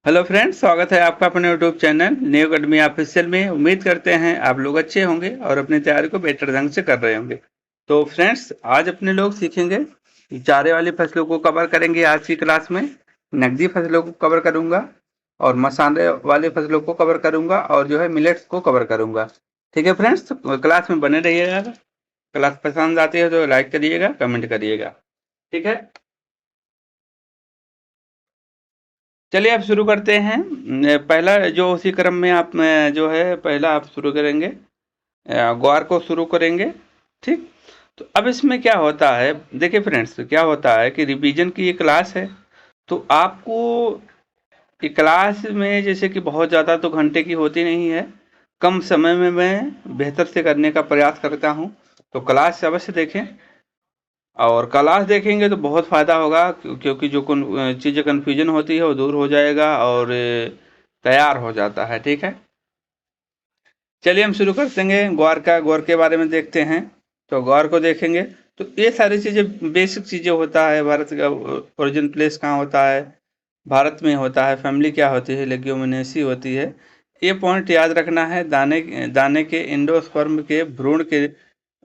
Hello friends, स्वागत है आपका अपने YouTube channel new academy official में। उम्मीद करते हैं आप लोग अच्छे होंगे और अपनी तैयारी को बेहतर ढंग से कर रहे होंगे। तो फ्रेंड्स, आज अपने लोग सीखेंगे चारे वाली फसलों को कवर करेंगे आज की क्लास में। नकदी फसलों को कवर करूंगा और मसाले वाली फसलों को कवर करूंगा और जो है मिलेट्स को कवर करूंगा। ठीक है फ्रेंड्स, तो क्लास में बने रहिएगा। क्लास पसंद आती है तो लाइक करिएगा, कमेंट करिएगा। ठीक है, चलिए अब शुरू करते हैं। पहला जो उसी क्रम में आप जो है पहला आप शुरू करेंगे, ग्वार को शुरू करेंगे। ठीक, तो अब इसमें क्या होता है, देखिए फ्रेंड्स, क्या होता है कि रिवीजन की ये क्लास है। तो आपको ये क्लास में जैसे कि बहुत ज़्यादा तो घंटे की होती नहीं है, कम समय में मैं बेहतर से करने का प्रयास करता हूँ। तो क्लास अवश्य देखें और क्लास देखेंगे तो बहुत फ़ायदा होगा, क्योंकि जो चीज़ें कन्फ्यूजन होती है वो दूर हो जाएगा और तैयार हो जाता है। ठीक है, चलिए हम शुरू करते हैं। ग्वार के बारे में देखते हैं। तो ग्वार को देखेंगे तो ये सारी चीज़ें बेसिक चीज़ें होता है। भारत का ओरिजिन प्लेस कहाँ होता है, भारत में होता है, फैमिली क्या होती है, लेग्यूमिनेसी होती है। ये पॉइंट याद रखना है। दाने दाने के एंडोस्पर्म के भ्रूण के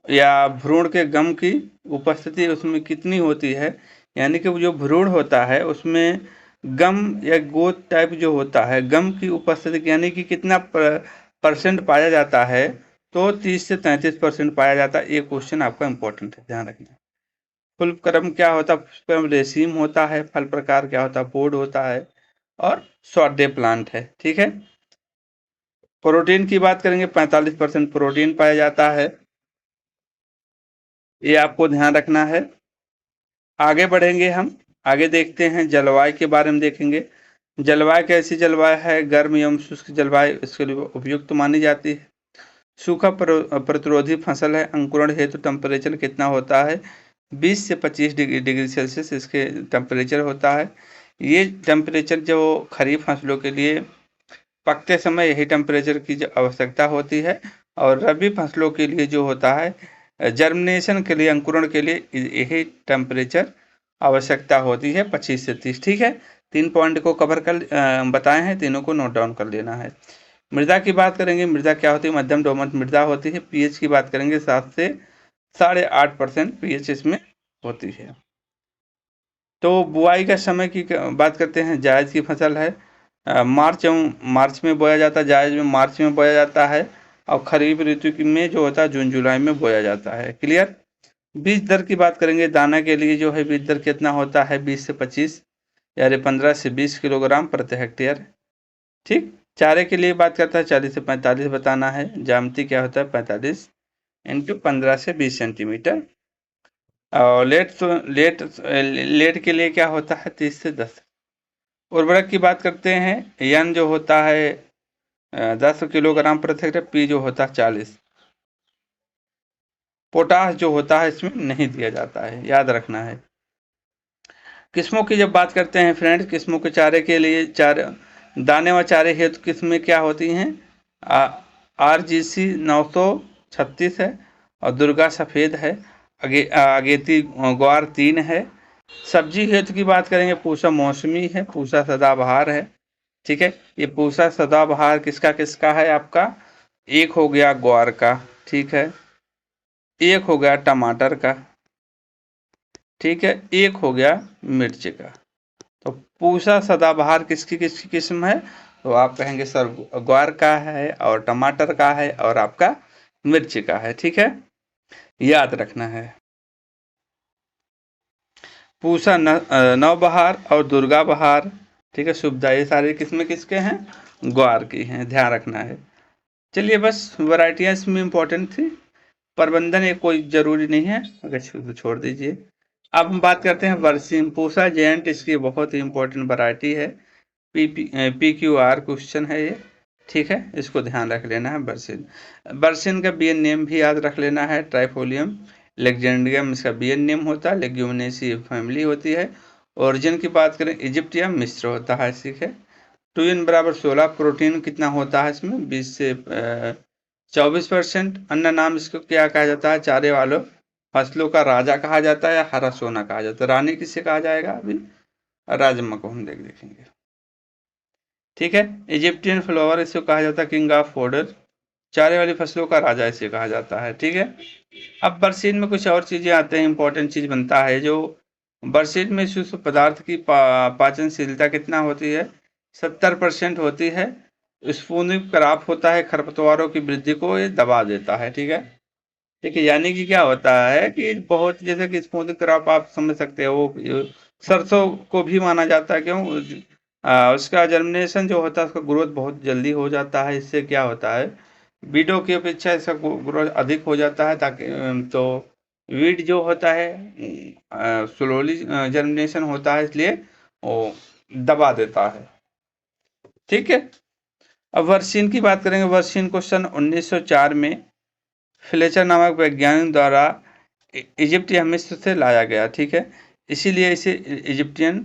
या भ्रूण के गम की उपस्थिति उसमें कितनी होती है, यानी कि वो जो भ्रूण होता है उसमें गम या गोद टाइप जो होता है, गम की उपस्थिति यानी कि कितना परसेंट पाया जाता है। तो 30 से 33% पाया जाता है। ये क्वेश्चन आपका इंपॉर्टेंट है, ध्यान रखना। फुल क्रम क्या होता है, पुष्पक्रम रेसिम होता है। फल प्रकार क्या होता है, पोड होता है। और शॉर्ट डे प्लांट है। ठीक है, प्रोटीन की बात करेंगे, 45% प्रोटीन पाया जाता है। ये आपको ध्यान रखना है। आगे बढ़ेंगे हम, आगे देखते हैं जलवायु के बारे में देखेंगे। जलवायु कैसी जलवायु है, गर्म एवं शुष्क जलवायु इसके लिए उपयुक्त मानी जाती है। सूखा प्रतिरोधी फसल है। अंकुरण हेतु टेम्परेचर कितना होता है, 20 से 25 डिग्री सेल्सियस इसके टेम्परेचर होता है। ये टेम्परेचर जो खरीफ फसलों के लिए पकते समय यही टेम्परेचर की जो आवश्यकता होती है, और रबी फसलों के लिए जो होता है जर्मिनेशन के लिए, अंकुरण के लिए यही टेम्परेचर आवश्यकता होती है, 25 से 30। ठीक है, 3 पॉइंट को कवर कर बताए हैं, तीनों को नोट डाउन कर लेना है। मृदा की बात करेंगे, मृदा क्या होती है, मध्यम दोमट मृदा होती है। पीएच की बात करेंगे, 7 से 8.5% पीएच इसमें होती है। तो बुआई का समय की बात करते हैं, जायद की फसल है। मार्च में बोया जाता है, जायद में मार्च में बोया जाता है। और खरीफ ऋतु में जो होता है जून जुलाई में बोया जाता है। क्लियर। बीज दर की बात करेंगे, दाना के लिए जो है बीज दर कितना होता है, 20 से 25 यानी 15 से 20 किलोग्राम प्रति हेक्टेयर। ठीक, चारे के लिए बात करता है, 40 से 45 बताना है। जामती क्या होता है, 45 इंटू 15 से 20 सेंटीमीटर। और लेट के लिए क्या होता है, 30 से 10। उर्वरक की बात करते हैं, यन जो होता है 10 किलोग्राम प्रति हेक्टेयर, पी जो होता है 40। पोटास जो होता है इसमें नहीं दिया जाता है, याद रखना है। किस्मों की जब बात करते हैं फ्रेंड्स, किस्मों के चारे के लिए, दाने व चारे हेतु किस्में क्या होती हैं, RGC 936 है और दुर्गा सफ़ेद है। अगेती ग्वार 3 है। सब्जी हेतु की बात करेंगे, पूसा मौसमी है, पूसा सदाबहार है। ठीक है, ये पूसा सदाबहार किसका किसका है आपका, एक हो गया ग्वार का, ठीक है, एक हो गया टमाटर का, ठीक है, एक हो गया मिर्च का। तो पूसा सदाबहार किसकी किसकी किस्म है, तो आप कहेंगे सर ग्वार का है और टमाटर का है और आपका मिर्च का है। ठीक है, याद रखना है। पूसा नवबहार और दुर्गा बहार, ठीक है, सुविधा, ये सारे किस्में किसके हैं, ग्वार की हैं, ध्यान रखना है। चलिए, बस वैरायटियाँ इसमें इंपॉर्टेंट थी, प्रबंधन ये कोई जरूरी नहीं है, अगर छोड़ दीजिए। अब हम बात करते हैं बरसीम। पूसा जेंट इसकी बहुत ही इंपॉर्टेंट वैरायटी है। PQR क्वेश्चन है ये। ठीक है, इसको ध्यान रख लेना है। बरसीन, बरसीन का बीएन नेम भी याद रख लेना है, ट्राइफोलियम लेग्जेंडियम इसका बीएन नेम होता है। लेग्यूमिनेसी फैमिली होती है। ओरिजिन की बात करें, इजिप्ट या मिस्र होता है। ठीक है, 2n बराबर 16। प्रोटीन कितना होता है इसमें, 20 से 24%। अन्य नाम इसको क्या कहा जाता है, चारे वालों फसलों का राजा कहा जाता है या हरा सोना कहा जाता है। रानी किसे कहा जाएगा, अभी राजमा को हम देखेंगे। ठीक है। इजिप्टियन फ्लावर इसे कहा जाता है किंग ऑफ फॉडर, चारे वाली फसलों का राजा इसे कहा जाता है। ठीक है। अब बरसीन में कुछ और चीजें आते हैं, इंपॉर्टेंट चीज बनता है जो बरसीन में शुष्क पदार्थ की पाचनशीलता कितना होती है, 70% होती है। स्पूनिक क्रॉप होता है, खरपतवारों की वृद्धि को ये दबा देता है। ठीक है। ठीक है, यानी कि क्या होता है कि बहुत, जैसे कि स्पूनिक क्रॉप आप समझ सकते हो, वो सरसों को भी माना जाता है। क्यों? उसका जर्मिनेशन जो होता है, उसका ग्रोथ बहुत जल्दी हो जाता है। इससे क्या होता है, बीडो की अपेक्षा इसका ग्रोथ अधिक हो जाता है, ताकि तो वीड जो होता है स्लोली जर्मिनेशन होता है, इसलिए वो दबा देता है। ठीक है। अब वर्षीन की बात करेंगे। वर्षीन को सन 1904 में फ्लेचर नामक वैज्ञानिक द्वारा इजिप्ट या मिस्र से लाया गया। ठीक है। इसीलिए इसे इजिप्टियन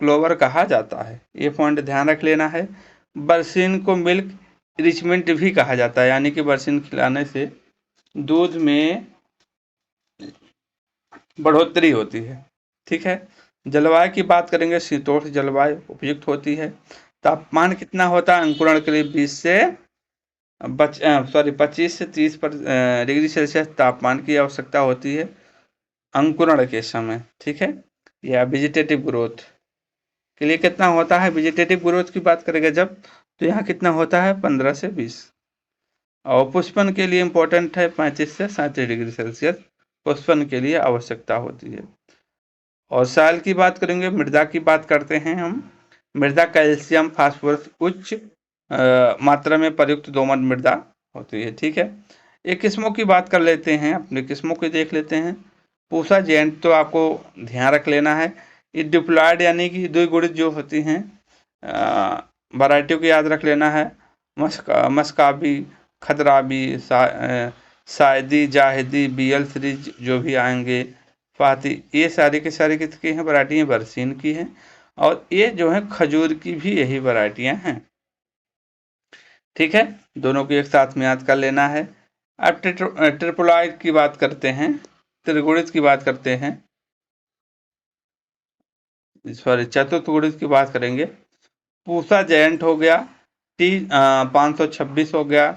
क्लोवर कहा जाता है। ये पॉइंट ध्यान रख लेना है। बरसीन को मिल्क रिचमेंट भी कहा जाता है, यानी कि बरसीन खिलाने से दूध में बढ़ोतरी होती है। ठीक है। जलवायु की बात करेंगे। शीतोष्ण जलवायु उपयुक्त होती है। तापमान कितना होता है अंकुरण के लिए? 25 से 30 डिग्री सेल्सियस तापमान की आवश्यकता होती है अंकुरण के समय। ठीक है। या वेजिटेटिव ग्रोथ के लिए कितना होता है? वेजिटेटिव ग्रोथ की बात करेंगे जब, तो यहाँ कितना होता है? 15 से 20। और पुष्पन के लिए इंपॉर्टेंट है 35 से 37 डिग्री सेल्सियस पुष्पन के लिए आवश्यकता होती है। और साल की बात करेंगे। मृदा की बात करते हैं हम। मृदा कैल्शियम फास्फोरस उच्च मात्रा में प्रयुक्त दोमट मृदा होती है। ठीक है। एक किस्मों की बात कर लेते हैं, अपने किस्मों की देख लेते हैं। पूसा जेंट तो आपको ध्यान रख लेना है। ये डिप्लॉयड यानी कि द्विगुणित जो होती हैं वैरायटियों को याद रख लेना है। मस्काबी, खदराबी, सायदी, जाहिदी, बीएल सीरीज जो भी आएंगे, फाती, ये सारी की सारी किसकी हैं? वैरायटियाँ बरसीन की हैं। और ये जो है खजूर की भी यही वैरायटियाँ हैं। ठीक है। दोनों को एक साथ में याद कर लेना है। अब ट्रिप्लॉइड की बात करते हैं, त्रिगुणित की बात करते हैं, सॉरी चतुर्थ गुणित की बात करेंगे। पूसा जायंट हो गया, टी 526 हो गया,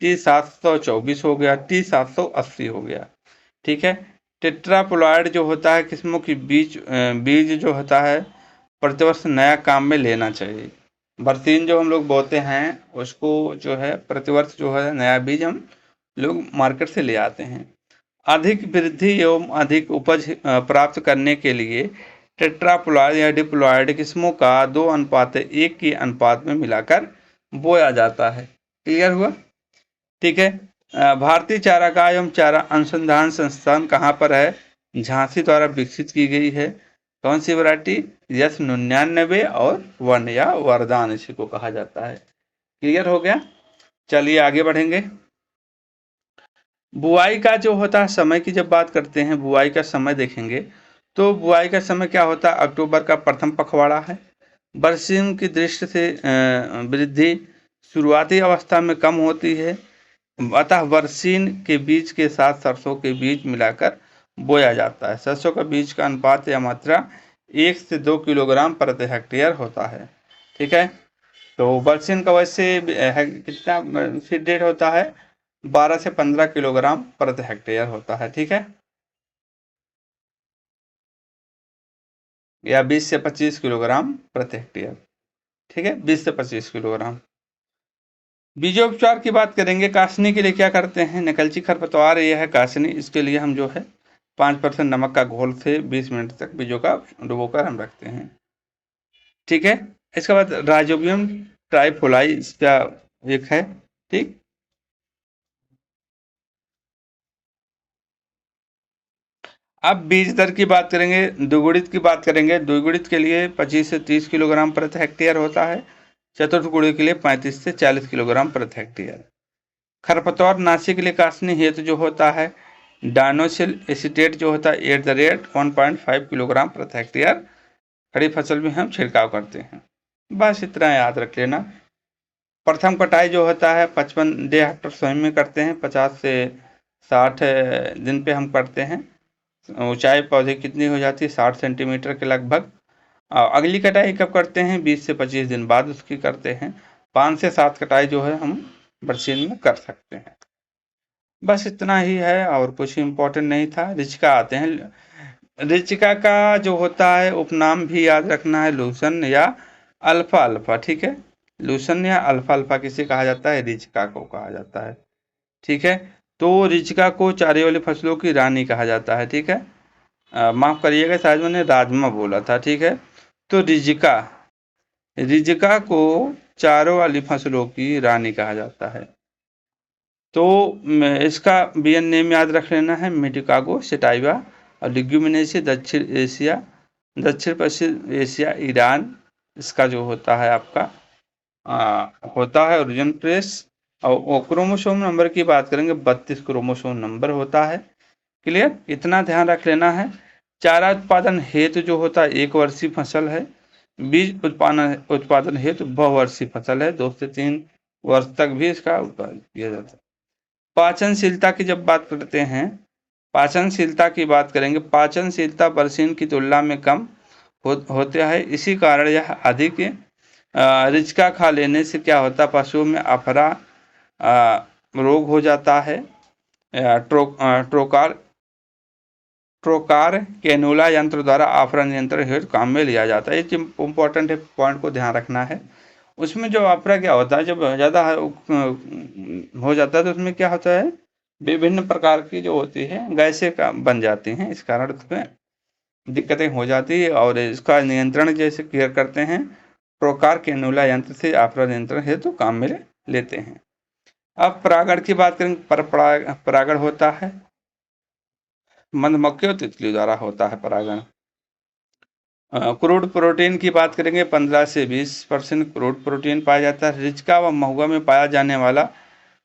टी 724 हो गया, टी 780 हो गया। ठीक है। टेट्रापोलॉइड जो होता है किस्मों की बीज जो होता है प्रतिवर्ष नया काम में लेना चाहिए। बरसीन जो हम लोग बोते हैं उसको जो है प्रतिवर्ष जो है नया बीज हम लोग मार्केट से ले आते हैं। अधिक वृद्धि एवं अधिक उपज प्राप्त करने के लिए टेट्राप्लॉइड या डिप्लॉयड किस्मों का 2:1 के अनुपात में मिलाकर बोया जाता है। क्लियर हुआ? ठीक है। भारतीय चारागाह एवं चारा अनुसंधान संस्थान कहाँ पर है? झांसी द्वारा विकसित की गई है। कौन सी वैरायटी? यस 99 और वन या वरदान इसी को कहा जाता है। क्लियर हो गया? चलिए आगे बढ़ेंगे। बुआई का जो होता है समय की जब बात करते हैं, बुआई का समय देखेंगे तो बुआई का समय क्या होता है? अक्टूबर का प्रथम पखवाड़ा है। बरसीम की दृष्टि से वृद्धि शुरुआती अवस्था में कम होती है, अतः बरसीन के बीज के साथ सरसों के बीज मिलाकर बोया जाता है। सरसों का बीज का अनुपात या मात्रा 1 से 2 किलोग्राम प्रति हेक्टेयर होता है। ठीक है। तो बरसीन का वैसे कितना सीड रेट होता है? 12 से 15 किलोग्राम प्रति हेक्टेयर होता है। ठीक है। या 20 से 25 किलोग्राम प्रति हेक्टेयर। ठीक है, 20 से 25 किलोग्राम। बीजोपचार की बात करेंगे। कासनी के लिए क्या करते हैं? नकलची खरपतवार यह है कासनी, इसके लिए हम जो है 5% नमक का घोल से 20 मिनट तक बीजों का डुबोकर हम रखते हैं। ठीक है। इसके बाद राइजोबियम ट्राइफोलाई इसका एक है। ठीक। अब बीज दर की बात करेंगे, द्विगुणित की बात करेंगे। द्विगुणित के लिए 25 से 30 किलोग्राम प्रति हेक्टेयर होता है। चतुर्थ गुणित के लिए 35 से 40 किलोग्राम प्रति हेक्टेयर। खरपतवार नाशी के लिए कासनी हेतु जो होता है डायनोसिल एसीटेट जो होता है एट द रेट 1.5 किलोग्राम प्रति हेक्टेयर खड़ी फसल में हम छिड़काव करते हैं। बस इतना याद रख लेना। प्रथम कटाई जो होता है 55 डे आफ्टर स्वयं में करते हैं, 50 से 60 दिन पे हम करते हैं। ऊंचाई पौधे कितनी हो जाती है? 60 सेंटीमीटर के लगभग। अगली कटाई कब करते हैं? 20 से 25 दिन बाद उसकी करते हैं। 5 से 7 कटाई जो है हम बरसीन में कर सकते हैं। बस इतना ही है और कुछ इम्पोर्टेंट नहीं था। रिचिका आते हैं। रिचिका का जो होता है उपनाम भी याद रखना है, लूसन या अल्फा अल्फा। ठीक है, लूसन या अल्फा अल्फा किसे कहा जाता है? रिचिका को कहा जाता है। ठीक है, तो रिचिका को चारे वाली फसलों की रानी कहा जाता है। ठीक है, माफ करिएगा, शायद मैंने राजमा बोला था। ठीक है, तो रिजिका, रिजिका को चारों वाली फसलों की रानी कहा जाता है। तो इसका बीएन नेम याद रख लेना है, मेडिकागो सेटाइवा। और लिग्यूमिनेसी दक्षिण एशिया, दक्षिण पश्चिम एशिया, ईरान इसका जो होता है आपका होता है ओरिजिन प्लेस। और क्रोमोसोम नंबर की बात करेंगे, 32 क्रोमोसोम नंबर होता है। क्लियर, इतना ध्यान रख लेना है। चारा उत्पादन हेतु जो होता है 1 वर्षीय फसल है। बीज उत्पादन हेतु बहुवर्षीय फसल है, 2 से 3 वर्ष तक भी इसका उत्पादन किया जाता है। पाचनशीलता की जब बात करते हैं, पाचनशीलता की बात करेंगे, पाचनशीलता बरसीन की तुलना में कम होता है। इसी कारण यह अधिक रिचका खा लेने से क्या होता है, पशुओं में अफरा रोग हो जाता है। ट्रोकार कैनुला यंत्र द्वारा आफरा नियंत्रण हेतु काम में लिया जाता है। ये इम्पोर्टेंट है, पॉइंट को ध्यान रखना है। उसमें जो आफरा क्या होता है, जब ज़्यादा हो जाता है तो उसमें क्या होता है, विभिन्न प्रकार की जो होती है गैसें का बन जाती हैं, इस कारण उसमें दिक्कतें हो जाती है। और इसका नियंत्रण जैसे केयर करते हैं, प्रोकार कैनुला यंत्र से आफरा नियंत्रण हेतु काम में लेते हैं। अब परागण की बात करें, परागण होता है मधुमक्खी और तितली द्वारा होता है परागण। क्रूड प्रोटीन की बात करेंगे, 15 से 20% क्रूड प्रोटीन पाया जाता है। रिचका व महुआ में पाया जाने वाला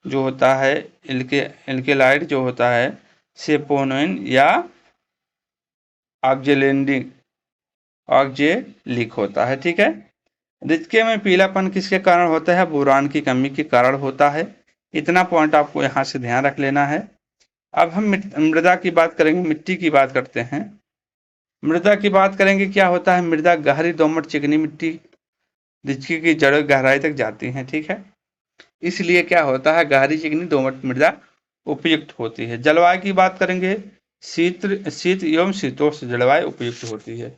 जो होता है एल्केलाइड जो होता है सेपोनिन या ऑक्जेलिक होता है। ठीक है, रिचके में पीलापन किसके कारण होता है? बोरान की कमी के कारण होता है। इतना पॉइंट आपको यहाँ से ध्यान रख लेना है। अब हम मृदा की बात करेंगे, मिट्टी की बात करते हैं। मृदा की बात करेंगे, क्या होता है? मृदा गहरी दोमट चिकनी मिट्टी, जिसकी की जड़ें गहराई तक जाती हैं। ठीक है, इसलिए क्या होता है, गहरी चिकनी दोमट मृदा उपयुक्त होती है। जलवायु की बात करेंगे, शीत एवं शीतोष्ण जलवायु उपयुक्त होती है।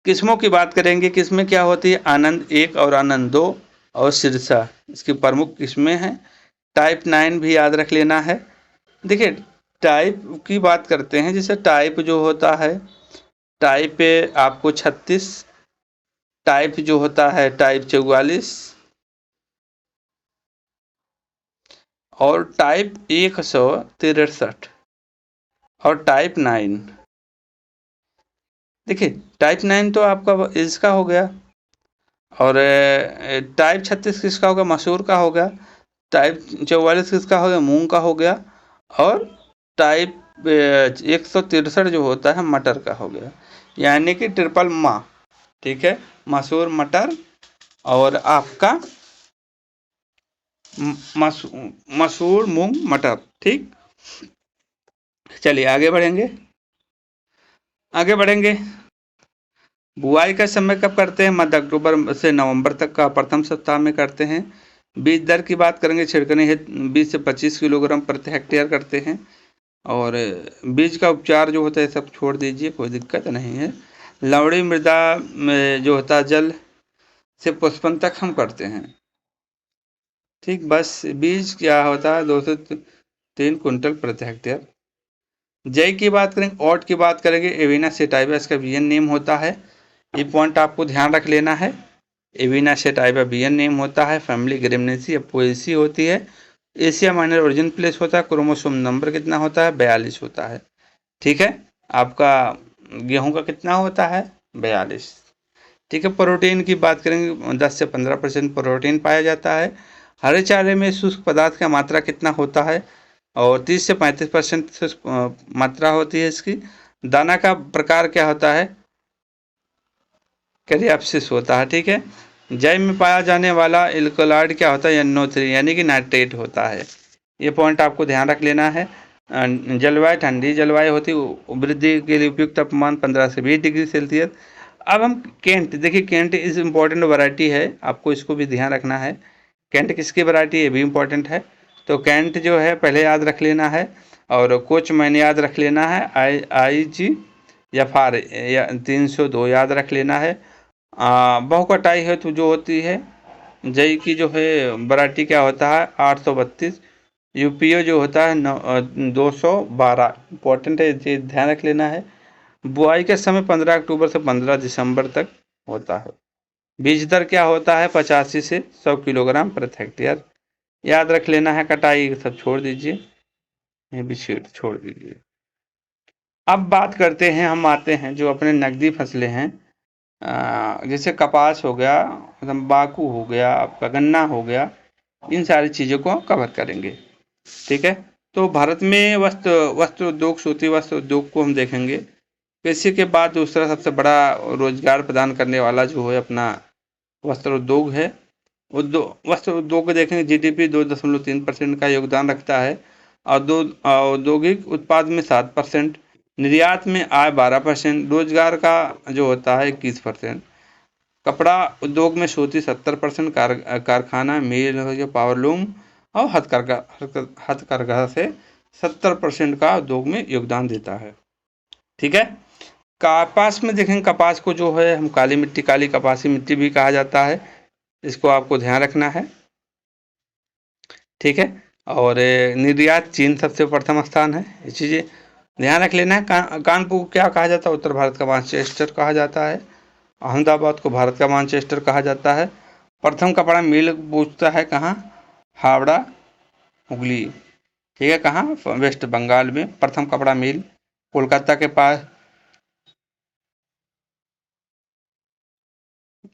किस्मों की बात करेंगे, किस्में क्या होती है? आनंद 1 और आनंद 2 और सिरसा इसकी प्रमुख किस्में हैं। टाइप 9 भी याद रख लेना है। देखिए, टाइप की बात करते हैं, जैसे टाइप जो होता है, टाइप आपको 36, टाइप जो होता है टाइप 44 और टाइप 163 और टाइप 9। देखिए, टाइप 9 तो आपका इसका हो गया, और टाइप 36 किसका होगा? मसूर का हो गया। टाइप 44 किसका हो गया? मूंग का हो गया। और टाइप 163 जो होता है मटर का हो गया, यानी कि ट्रिपल मा। ठीक है, मसूर, मटर और आपका मसूर, मूंग, मटर। ठीक, चलिए आगे बढ़ेंगे। बुआई का समय कब करते हैं? मध्य अक्टूबर से नवंबर तक का प्रथम सप्ताह में करते हैं। बीज दर की बात करेंगे, छिड़कने हेतु 20 से 25 किलोग्राम प्रति हेक्टेयर करते हैं। और बीज का उपचार जो होता है सब छोड़ दीजिए, कोई दिक्कत नहीं है। लवड़ी मृदा में जो होता है जल से पुष्पन तक हम करते हैं। ठीक, बस बीज क्या होता है 2 से 3 कुंटल प्रति हेक्टेयर। जय की बात करेंगे, ओट की बात करेंगे, एविना सेटाइवा इसका बीएन नेम होता है। ये पॉइंट आपको ध्यान रख लेना है। एविना सेटाइवा बीएन नेम होता है। फैमिली ग्रेमिनेसी या पोएसी होती है। एशिया माइनर ओरिजिन प्लेस होता है। क्रोमोसोम नंबर कितना होता है? 42 होता है। ठीक है, आपका गेहूं का कितना होता है? 42। ठीक है, प्रोटीन की बात करेंगे, 10 से 15% प्रोटीन पाया जाता है। हरे चारे में शुष्क पदार्थ का मात्रा कितना होता है? और 30 से 35% मात्रा होती है इसकी। दाना का प्रकार क्या होता है? कैरियाप्सिस होता है। ठीक है, जय में पाया जाने वाला एल्कलॉइड क्या होता है? NO3 यानी कि नाइट्रेट होता है। ये पॉइंट आपको ध्यान रख लेना है। जलवायु ठंडी जलवायु होती है। वृद्धि के लिए उपयुक्त तापमान 15 से 20 डिग्री सेल्सियस। अब हम केंट, देखिए केंट इज इम्पोर्टेंट वैरायटी है, आपको इसको भी ध्यान रखना है। केंट किसकी वैरायटी है, भी इम्पोर्टेंट है। तो केंट जो है पहले याद रख लेना है, और कोच मैंने याद रख लेना है, IG या फार या 302 याद रख लेना है। बहुकटाई है तो जो होती है जई की जो है वैरायटी क्या होता है 832। UPO जो होता है 212। इंपॉर्टेंट है, ये ध्यान रख लेना है। बुआई का समय 15 अक्टूबर से 15 दिसंबर तक होता है। बीज दर क्या होता है 85 से 100 किलोग्राम प्रति हेक्टेयर, याद रख लेना है। कटाई सब छोड़ दीजिए, ये भी छोड़ दीजिए। अब बात करते हैं, हम आते हैं जो अपने नकदी फसलें हैं, जैसे कपास हो गया, तंबाकू हो गया, आपका गन्ना हो गया, इन सारी चीज़ों को कवर करेंगे। ठीक है, तो भारत में वस्त्र उद्योग, सूती वस्त्र उद्योग को हम देखेंगे। कृषि के बाद दूसरा सबसे बड़ा रोजगार प्रदान करने वाला जो है अपना वस्त्र उद्योग है। वस्त्र उद्योग को देखेंगे, GDP 2.3% का योगदान रखता है। औद्योगिक उत्पाद में 7%, निर्यात में आय 12%, रोजगार का जो होता है 21%। कपड़ा उद्योग में सूती 70%, कारखाना, मिल हो गया, पावरलूम और हथकरघा से 70% का उद्योग में योगदान देता है। ठीक है, कपास में देखेंगे, कपास को जो है हम काली मिट्टी, काली कपासी मिट्टी भी कहा जाता है, इसको आपको ध्यान रखना है। ठीक है, और निर्यात चीन सबसे प्रथम स्थान है, ये चीज़ें ध्यान रख लेना है। कानपुर को क्या कहा जाता है, उत्तर भारत का मैनचेस्टर कहा जाता है। अहमदाबाद को भारत का मैनचेस्टर कहा जाता है। प्रथम कपड़ा मिल पूछता है कहाँ, हावड़ा हुगली। ठीक है, कहाँ, वेस्ट बंगाल में प्रथम कपड़ा मिल कोलकाता के पास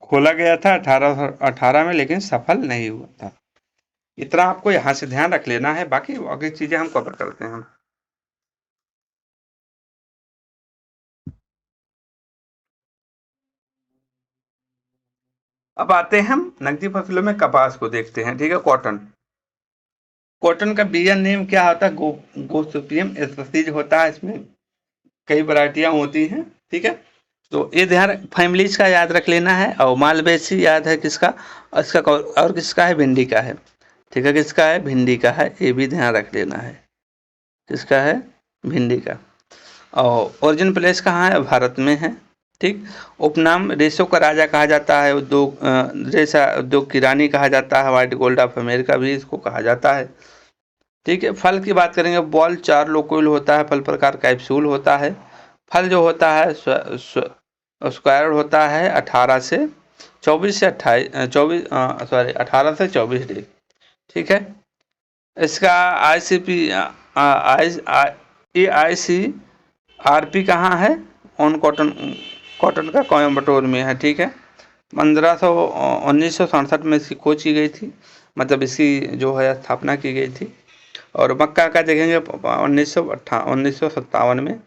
खोला गया था 1818 में, लेकिन सफल नहीं हुआ था। इतना आपको यहाँ से ध्यान रख लेना है, बाकी आगे चीजें हम कवर करते हैं। अब आते हैं हम नकदी फसलों में कपास को देखते हैं। ठीक है, कॉटन, कॉटन का बीजन नेम क्या होता है, गोसिपियम एस्पेसीज होता है। इसमें कई वैरायटियां होती हैं। ठीक है, तो ये ध्यान फैमिलीज का याद रख लेना है, और मालवेसी याद है किसका, इसका और किसका है, भिंडी का है। ठीक है, किसका है, भिंडी का है, ये भी ध्यान रख लेना है, किसका है, भिंडी का। और ओरिजिन प्लेस कहाँ है, भारत में है। ठीक, उपनाम रेशों का राजा कहा जाता है, उद्योग रेशा उद्योग की रानी कहा जाता है, व्हाइट गोल्ड ऑफ अमेरिका भी इसको कहा जाता है। ठीक है, फल की बात करेंगे, बॉल 4 लोकोइल होता है, फल प्रकार कैप्सूल होता है। फल जो होता है स्क्वायर होता है 18 से 24 से 28 24 सॉरी 18 से 24 डे। ठीक है, इसका ICP AICRP कहाँ है, ऑन कॉटन, कॉटन का कोयम्बटूर में है। ठीक है, 1967 में इसकी खोज की गई थी, मतलब इसकी जो है स्थापना की गई थी। और मक्का का देखेंगे 1957 में।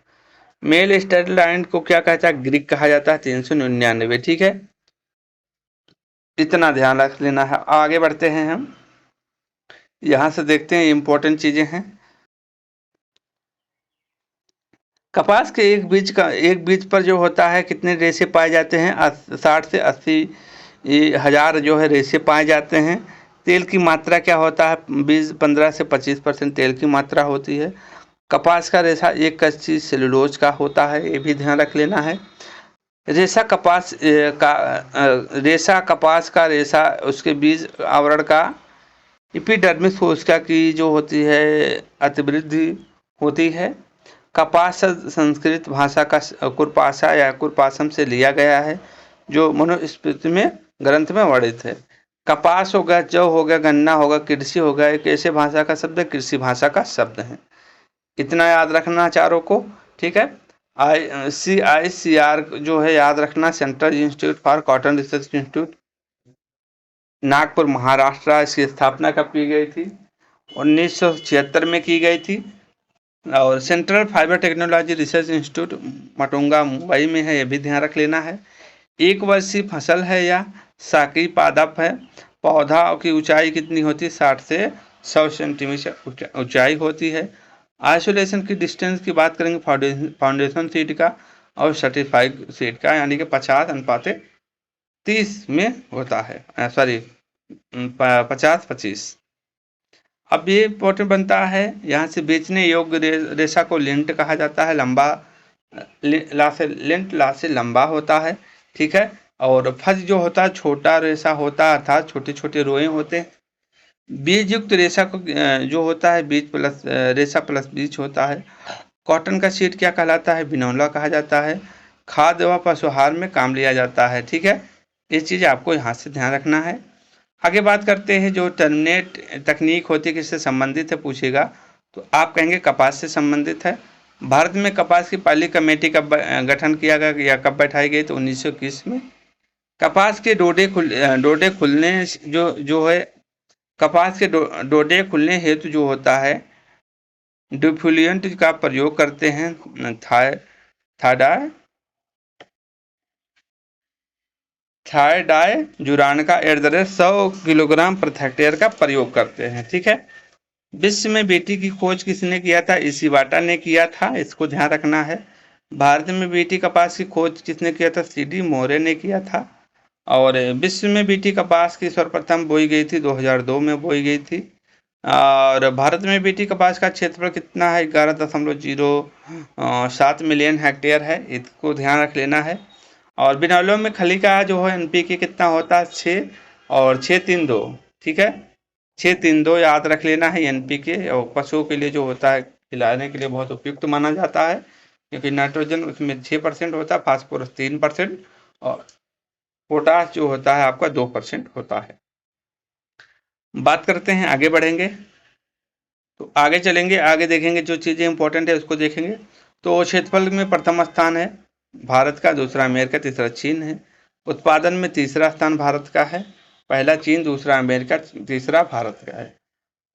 मेल स्टैटलैंड को क्या कहता है, ग्रीक कहा जाता है, 399। ठीक है, इतना ध्यान रख लेना है। आगे बढ़ते हैं हम, यहाँ से देखते हैं इंपॉर्टेंट चीजें हैं। कपास के एक बीज पर जो होता है कितने रेशे पाए जाते हैं, 60 से 80 हजार जो है रेशे पाए जाते हैं। तेल की मात्रा क्या होता है, 15 से 25% तेल की मात्रा होती है। कपास का रेशा एक कच्ची सेलुलोज का होता है, ये भी ध्यान रख लेना है। रेशा कपास का रेशा उसके बीज आवरण का एपिडर्मिस कोशिका की जो होती है अतिवृद्धि होती है। कपास संस्कृत भाषा का कुरपाशा या कुरपाशम से लिया गया है, जो मनुस्मृति में ग्रंथ में वर्णित है। कपास हो गया, जौ हो गया, गन्ना होगा, कृषि हो गया, एक ऐसे भाषा का शब्द है, कृषि भाषा का शब्द है। इतना याद रखना चारों को। ठीक है, CICR जो है याद रखना, central institute for cotton research institute, Nagpur Maharashtra. इसकी स्थापना कब की गई थी, 1976 में की गई थी। और central fibre technology research institute Matunga Mumbai में है, ये भी ध्यान रख लेना है। एक वर्षीय फसल है या साकी पादप है। पौधा की ऊंचाई कितनी होती है, 60 से 100 सेंटीमीटर ऊंचाई होती है। आइसोलेशन की डिस्टेंस की बात करेंगे फाउंडेशन सीट का और सर्टिफाइड सीट का, यानी कि 50:30 में होता है, सॉरी 50-25। अब ये इंपॉर्टेंट बनता है, यहाँ से बेचने योग्य रेशा को लिंट कहा जाता है, लंबा लिंट ला से लंबा होता है, ठीक है। और फज जो होता है छोटा रेशा होता है, अर्थात छोटे छोटे रोए होते हैं। बीज युक्त रेशा को जो होता है बीज प्लस रेशा प्लस बीज होता है। कॉटन का सीड क्या कहलाता है? बिनौला कहा जाता है। खाद्य व पशुहार में काम लिया जाता है, ठीक है। ये चीज़ आपको यहाँ से ध्यान रखना है। आगे बात करते हैं, जो टर्मिनेट तकनीक होती है किससे संबंधित है पूछेगा, तो आप कहेंगे कपास से संबंधित है। भारत में कपास की पहली कमेटी कब गठन किया गया या कब बैठाई गई? तो 1921 में। कपास के डोडे खुलने जो है, कपास के डोडे खुलने हेतु जो होता है डिफ्यूलिएंट का प्रयोग करते हैं। थायडाई जुरान का @ 100 किलोग्राम प्रति हेक्टेयर का प्रयोग करते हैं, ठीक है। विश्व में बीटी की खोज किसने किया था? इशिबाटा ने किया था, इसको ध्यान रखना है। भारत में बीटी कपास की खोज किसने किया था? CD मोरे ने किया था। और विश्व में बीटी कपास की सर्वप्रथम बोई गई थी 2002 में बोई गई थी। और भारत में बीटी कपास का क्षेत्रफल कितना है? 11.07 मिलियन हेक्टेयर है, इसको ध्यान रख लेना है। और बिनौलों में खली का जो है NPK कितना होता है? 6 और 6-3-2, ठीक है। 6-3-2 याद रख लेना है NPK। और पशुओं के लिए जो होता है खिलाने के लिए बहुत उपयुक्त माना जाता है, क्योंकि नाइट्रोजन उसमें 6% होता है, फास्फोरस 3% और पोटास जो होता है आपका 2% होता है। बात करते हैं, आगे बढ़ेंगे तो आगे चलेंगे, आगे देखेंगे जो चीज़ें इंपॉर्टेंट है उसको देखेंगे। तो क्षेत्रफल में प्रथम स्थान है भारत का, दूसरा अमेरिका, तीसरा चीन है। उत्पादन में तीसरा स्थान भारत का है, पहला चीन, दूसरा अमेरिका, तीसरा भारत का है।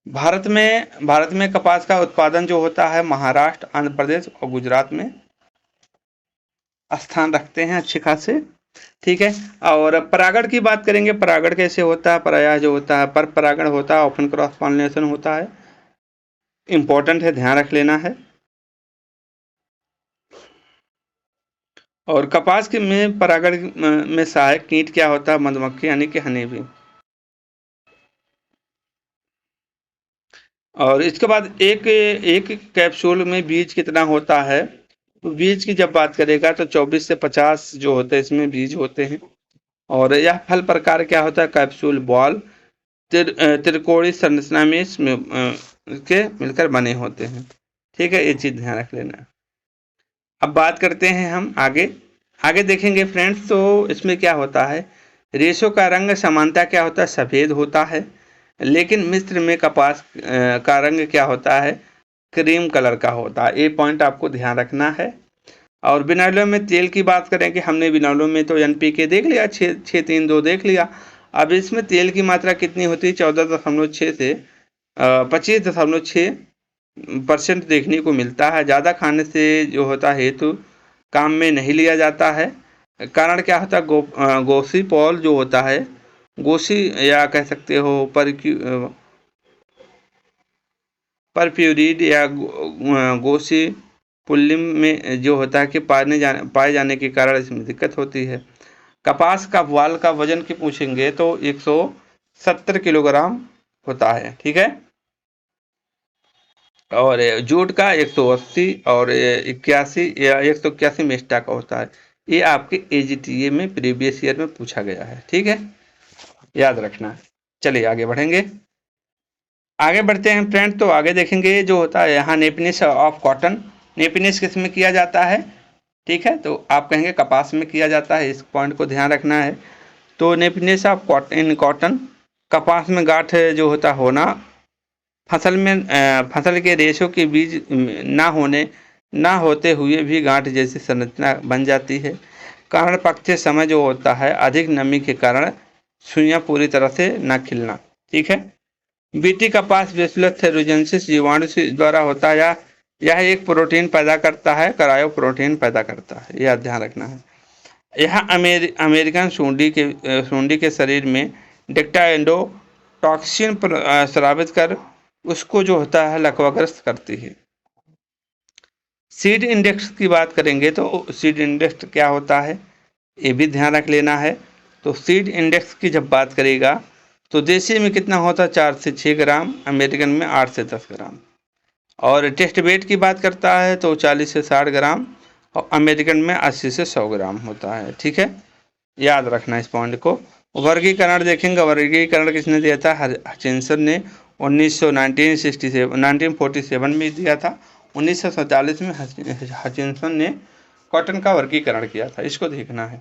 भारत में कपास का उत्पादन जो होता है महाराष्ट्र, आंध्र प्रदेश और गुजरात में स्थान रखते हैं अच्छे खासे, ठीक है। और परागण की बात करेंगे, परागण कैसे होता है? पराया जो होता है पर परागण होता है, ओपन क्रॉस पॉलिनेशन होता है, इंपॉर्टेंट है, ध्यान रख लेना है। और कपास के में परागण में सहायक कीट क्या होता है? मधुमक्खी यानी कि हनी भी। और इसके बाद एक एक कैप्सूल में बीज कितना होता है? तो बीज की जब बात करेगा तो 24 से 50 जो होते हैं इसमें बीज होते हैं। और यह फल प्रकार क्या होता है? कैप्सूल बॉल त्रिकोणीय संरचना में इसमें के मिलकर बने होते हैं, ठीक है। ये चीज ध्यान रख लेना। अब बात करते हैं हम आगे देखेंगे फ्रेंड्स। तो इसमें क्या होता है, रेशों का रंग समानता क्या होता है? सफेद होता है। लेकिन मिस्र में कपास का रंग क्या होता है? क्रीम कलर का होता है। ये पॉइंट आपको ध्यान रखना है। और बिनौलों में तेल की बात करेंगे, हमने बिनौलों में तो NPK देख लिया, 6-3-2 देख लिया। अब इसमें तेल की मात्रा कितनी होती है? 14.6 से 25.6% देखने को मिलता है। ज़्यादा खाने से जो होता है हेतु काम में नहीं लिया जाता है। कारण क्या होता है? गोसी पॉल जो होता है, गोसी या कह सकते हो परफ्यूरिड या गोसी पुल्लिम में जो होता है कि पाए जाने के कारण इसमें दिक्कत होती है। कपास का वाल का वजन की पूछेंगे तो 170 किलोग्राम होता है, ठीक है। और जूट का 180 और 81 या 181 मेस्टा का होता है। ये आपके AGTA में प्रीवियस ईयर में पूछा गया है, ठीक है, याद रखना है। चलिए आगे बढ़ेंगे, आगे बढ़ते हैं फ्रेंड। तो आगे देखेंगे जो होता है यहाँ नेपनेस ऑफ कॉटन। नेपनेस किस में किया जाता है? ठीक है, तो आप कहेंगे कपास में किया जाता है, इस पॉइंट को ध्यान रखना है। तो नेपनेस ऑफ कॉटन, कपास में गांठ जो होता होना, फसल के रेशों के बीज ना होते हुए भी गांठ जैसी संरचना बन जाती है। कारण पकते समय जो होता है अधिक नमी के कारण सुइयां पूरी तरह से न खिलना, ठीक है। बीटी कपास बेसिलस थेरोजेनेसिस जीवाणु से द्वारा होता है, यह एक प्रोटीन पैदा करता है, करायो प्रोटीन पैदा करता है, यह ध्यान रखना है। यह अमेरिकन सूंडी के शरीर में डेक्टा एंडोटॉक्सिन स्रावित कर उसको जो होता है लकवाग्रस्त करती है। सीड इंडेक्स की बात करेंगे तो सीड इंडेक्स क्या होता है ये भी ध्यान रख लेना है। तो सीड इंडेक्स की जब बात करेगा तो देसी में कितना होता है 4 से 6 ग्राम, अमेरिकन में 8 से 10 ग्राम। और टेस्ट वेट की बात करता है तो 40 से 60 ग्राम और अमेरिकन में 80 से 100 ग्राम होता है। ठीक है, याद रखना इस पॉइंट को। वर्गीकरण देखेंगे, वर्गीकरण किसने दिया था, हचिंसन ने 1947 में दिया था। 1947 में हचिंसन ने कॉटन का वर्गीकरण किया था, इसको देखना है।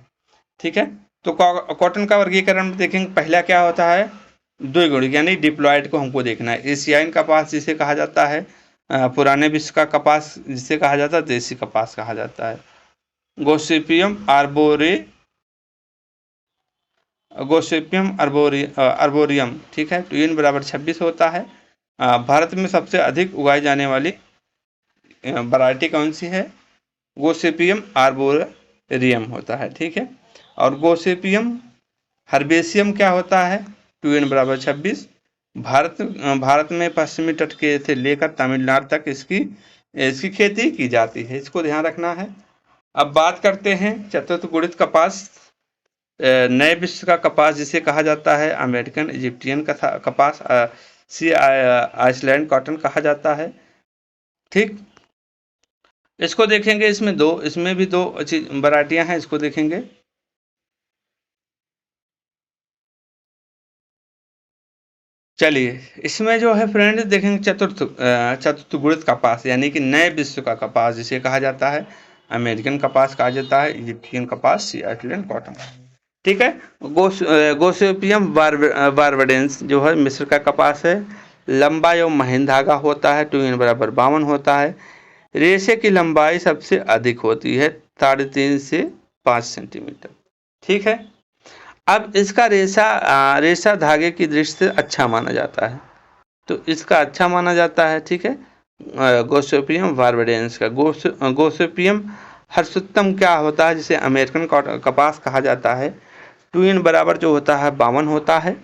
ठीक है, तो कॉटन का वर्गीकरण में देखेंगे पहला क्या होता है, द्विगुणित यानी डिप्लॉयड को हमको देखना है। एशियाइन कपास जिसे कहा जाता है, पुराने विश्व का कपास जिसे कहा जाता है, देसी कपास कहा जाता है। गोसिपियम अर्बोरियम, ठीक है, तो n बराबर 26 होता है। भारत में सबसे अधिक उगाई जाने वाली वैरायटी कौन सी है, गोसिपियम आर्बोरियम होता है। ठीक है, और गोसिपियम हर्बेसियम क्या होता है, 2n बराबर 26। भारत में पश्चिमी तट के से लेकर तमिलनाडु तक इसकी इसकी खेती की जाती है, इसको ध्यान रखना है। अब बात करते हैं चतुर्थ गुणित कपास। नए विश्व का कपास जिसे कहा जाता है अमेरिकन इजिप्टियन कपास, सी आइसलैंड कॉटन कहा जाता है। ठीक, इसको देखेंगे, इसमें भी दो अच्छी वैरायटियां हैं, इसको देखेंगे। चलिए, इसमें जो है फ्रेंड देखेंगे चतुर्थ गुणित कपास यानी कि नए विश्व का कपास जिसे कहा जाता है अमेरिकन कपास कहा जाता है, इजिप्टियन कपास, सियाटलैंड कॉटन। ठीक है, गोसिपियम बारबडेंस जो है मिस्र का कपास है, लंबा एवं महीन धागा होता है, 2n बराबर 52 होता है। रेशे की लंबाई सबसे अधिक होती है, 3.5 से 5 सेंटीमीटर। ठीक है, अब इसका रेशा धागे की दृष्टि से अच्छा माना जाता है, तो इसका अच्छा माना जाता है। ठीक है, गोसिपियम बारबडेंस का गोसिपियम हर्षोत्तम क्या होता है जिसे अमेरिकन कपास कहा जाता है, 2n बराबर जो होता है 52 होता है।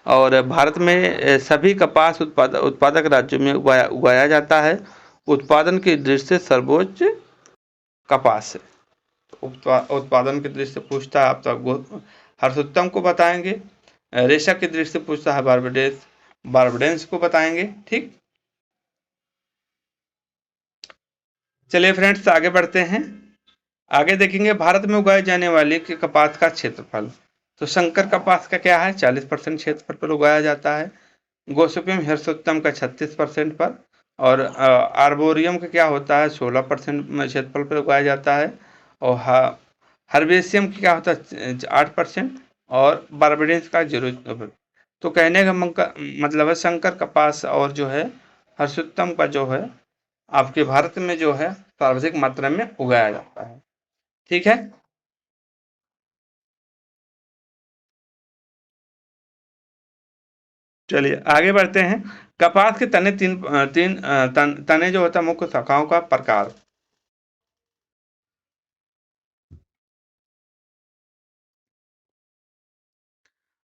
और भारत में सभी कपास उत्पादक राज्यों में उगाया जाता है। उत्पादन की दृष्टि से सर्वोच्च कपास है। उत्पादन की दृष्टि से पूछता है आप तक हर्षोत्तम को बताएंगे, रेशा की दृष्टि से पूछता है बारबडेंस को बताएंगे। ठीक, चलिए फ्रेंड्स आगे बढ़ते हैं। आगे देखेंगे भारत में उगाए जाने वाले कपास का क्षेत्रफल। तो संकर कपास का क्या है, 40% क्षेत्रफल पर उगाया जाता है। गोसिपियम हर्षोत्तम का 36% पर, और आर्बोरियम का क्या होता है 16% क्षेत्रफल पर उगाया जाता है। और हर्बेसियम की क्या होता है 8%, और बारबडेंस का 0। तो कहने का मतलब है संकर कपास और जो है हर्षोत्तम का जो है आपके भारत में जो है सर्वाधिक मात्रा में उगाया जाता है। ठीक है, चलिए आगे बढ़ते हैं। कपास के तने तने जो होता है मुख्य शाखाओं का प्रकार।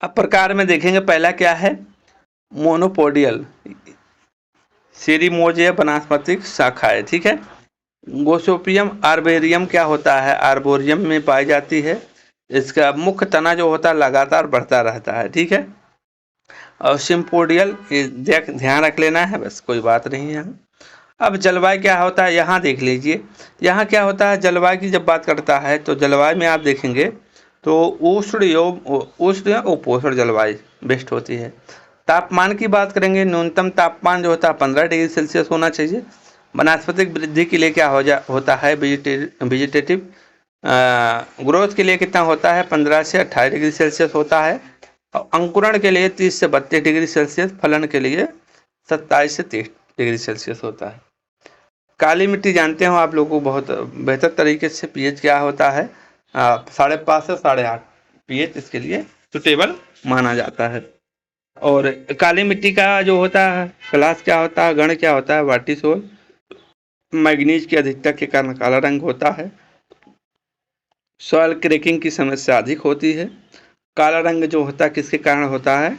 अब प्रकार में देखेंगे पहला क्या है, मोनोपोडियल सीरीमोजिया वनस्पतिक शाखाएं। ठीक है, गोसिपियम आर्बोरियम क्या होता है, आर्बोरियम में पाई जाती है। इसका मुख्य तना जो होता है लगातार बढ़ता रहता है। ठीक है, और सिम्पोडियल ध्यान रख लेना है, बस कोई बात नहीं है। अब जलवायु क्या होता है यहाँ देख लीजिए। यहाँ क्या होता है, जलवायु की जब बात करता है तो जलवायु में आप देखेंगे तो उष्ण या उपोष्ण जलवायु बेस्ट होती है। तापमान की बात करेंगे, न्यूनतम तापमान जो होता है 15 डिग्री सेल्सियस होना चाहिए। वनस्पतिक वृद्धि के लिए क्या होता है, वेजिटेटिव ग्रोथ के लिए कितना होता है 15 से 28 डिग्री सेल्सियस होता है। और अंकुरण के लिए 30 से 32 डिग्री सेल्सियस, फलन के लिए 27 से 30 डिग्री सेल्सियस होता है। काली मिट्टी जानते हो आप लोगों को बहुत बेहतर तरीके से, पीएच क्या होता है 5.5 से 8.5 पीएच इसके लिए सुटेबल माना जाता है। और काली मिट्टी का जो होता है क्लास क्या होता है, गण क्या होता है, वर्टिसोल। मैग्नीज की अधिकता के कारण काला रंग होता है। सॉइल क्रैकिंग की समस्या अधिक होती है। काला रंग जो होता है किसके कारण होता है,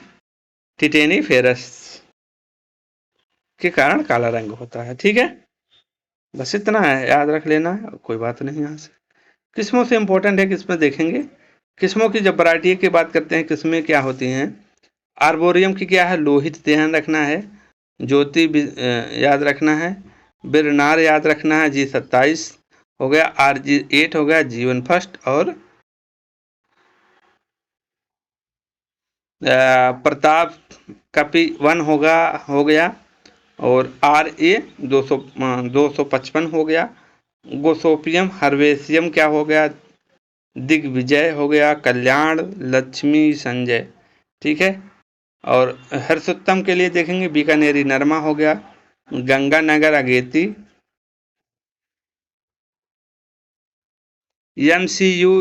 टिटेनी फेरस के कारण काला रंग होता है। ठीक है, बस इतना है, याद रख लेना है, कोई बात नहीं यहाँ से। किस्मों से इम्पोर्टेंट है, किस्में देखेंगे। किस्मों की जब वैरायटी की बात करते हैं, किस्में क्या होती हैं। आर्बोरियम की क्या है, लोहित ध्यान रखना है। ज्योति याद रखना है। बिरनार याद रखना है, G27 हो गया, RG8 हो गया, जीवन फर्स्ट, और प्रताप कपि 1 होगा, हो गया, और RA 255 हो गया। गोसोपियम हर्वेसियम क्या हो गया, दिग्विजय हो गया, कल्याण, लक्ष्मी, संजय, ठीक है। और हर्षोत्तम के लिए देखेंगे, बीकानेरी नरमा हो गया, गंगानगर अगेती, MCU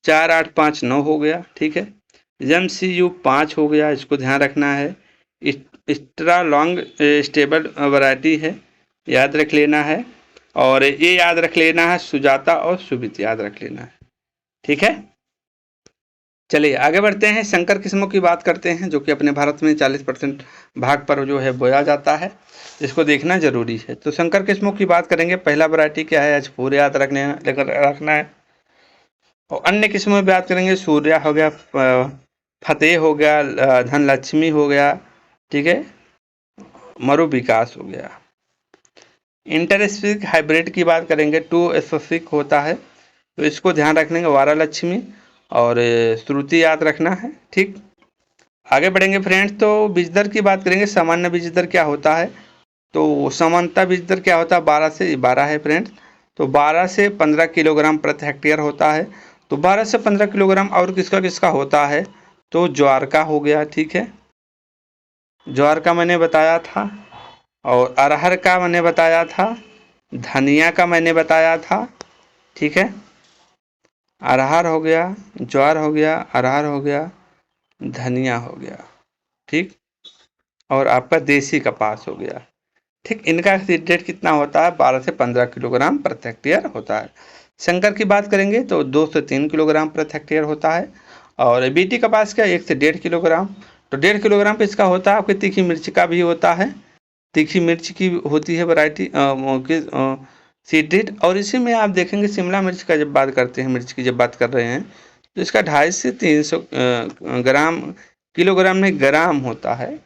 4859 हो गया, ठीक है। MCU 5 हो गया, इसको ध्यान रखना है। एक्स्ट्रा लॉन्ग स्टेबल वैरायटी है, याद रख लेना है। और ये याद रख लेना है, सुजाता और सुबित याद रख लेना है, ठीक है। चलिए आगे बढ़ते हैं, संकर किस्मों की बात करते हैं, जो कि अपने भारत में 40% भाग पर जो है बोया जाता है, इसको देखना जरूरी है। तो संकर किस्मों की बात करेंगे, पहला वैरायटी क्या है, आज पूरे याद रखना है। और अन्य किस्मों में बात करेंगे, सूर्या हो गया, फतेह हो गया, धनलक्ष्मी हो गया, ठीक है, मरु विकास हो गया। इंटरस्पेसिफिक हाइब्रिड की बात करेंगे, 2 स्पेसिफिक होता है, तो इसको ध्यान रख लेंगे, वारा लक्ष्मी और श्रुति याद रखना है, ठीक। आगे बढ़ेंगे फ्रेंड्स, तो बीज दर की बात करेंगे। सामान्य बीज दर क्या होता है, तो सामान्यता बीज दर क्या होता है, 12 है फ्रेंड्स। तो 12 से 15 किलोग्राम प्रति हेक्टेयर होता है। तो 12 से 15 किलोग्राम और किसका किसका होता है, तो ज्वार का हो गया, ठीक है, ज्वार का मैंने बताया था। और अरहर का मैंने बताया था, धनिया का मैंने बताया था, ठीक है। अरहर हो गया, ज्वार हो गया, अरहर हो गया, धनिया हो गया, ठीक। और आपका देसी कपास हो गया, ठीक। इनका सीड रेट कितना होता है, 12 से 15 किलोग्राम प्रति हेक्टेयर होता है। शंकर की बात करेंगे तो 2 से 3 किलोग्राम प्रति हेक्टेयर होता है। और बीटी कपास का 1 से 1.5 किलोग्राम। तो 1.5 किलोग्राम पे इसका होता है। आपकी तीखी मिर्च का भी होता है, तीखी मिर्च की होती है वैरायटी सीड रेट। और इसी में आप देखेंगे, शिमला मिर्च का जब बात करते हैं, मिर्च की जब बात कर रहे हैं, तो इसका 250 से 300 ग्राम, किलोग्राम में ग्राम होता है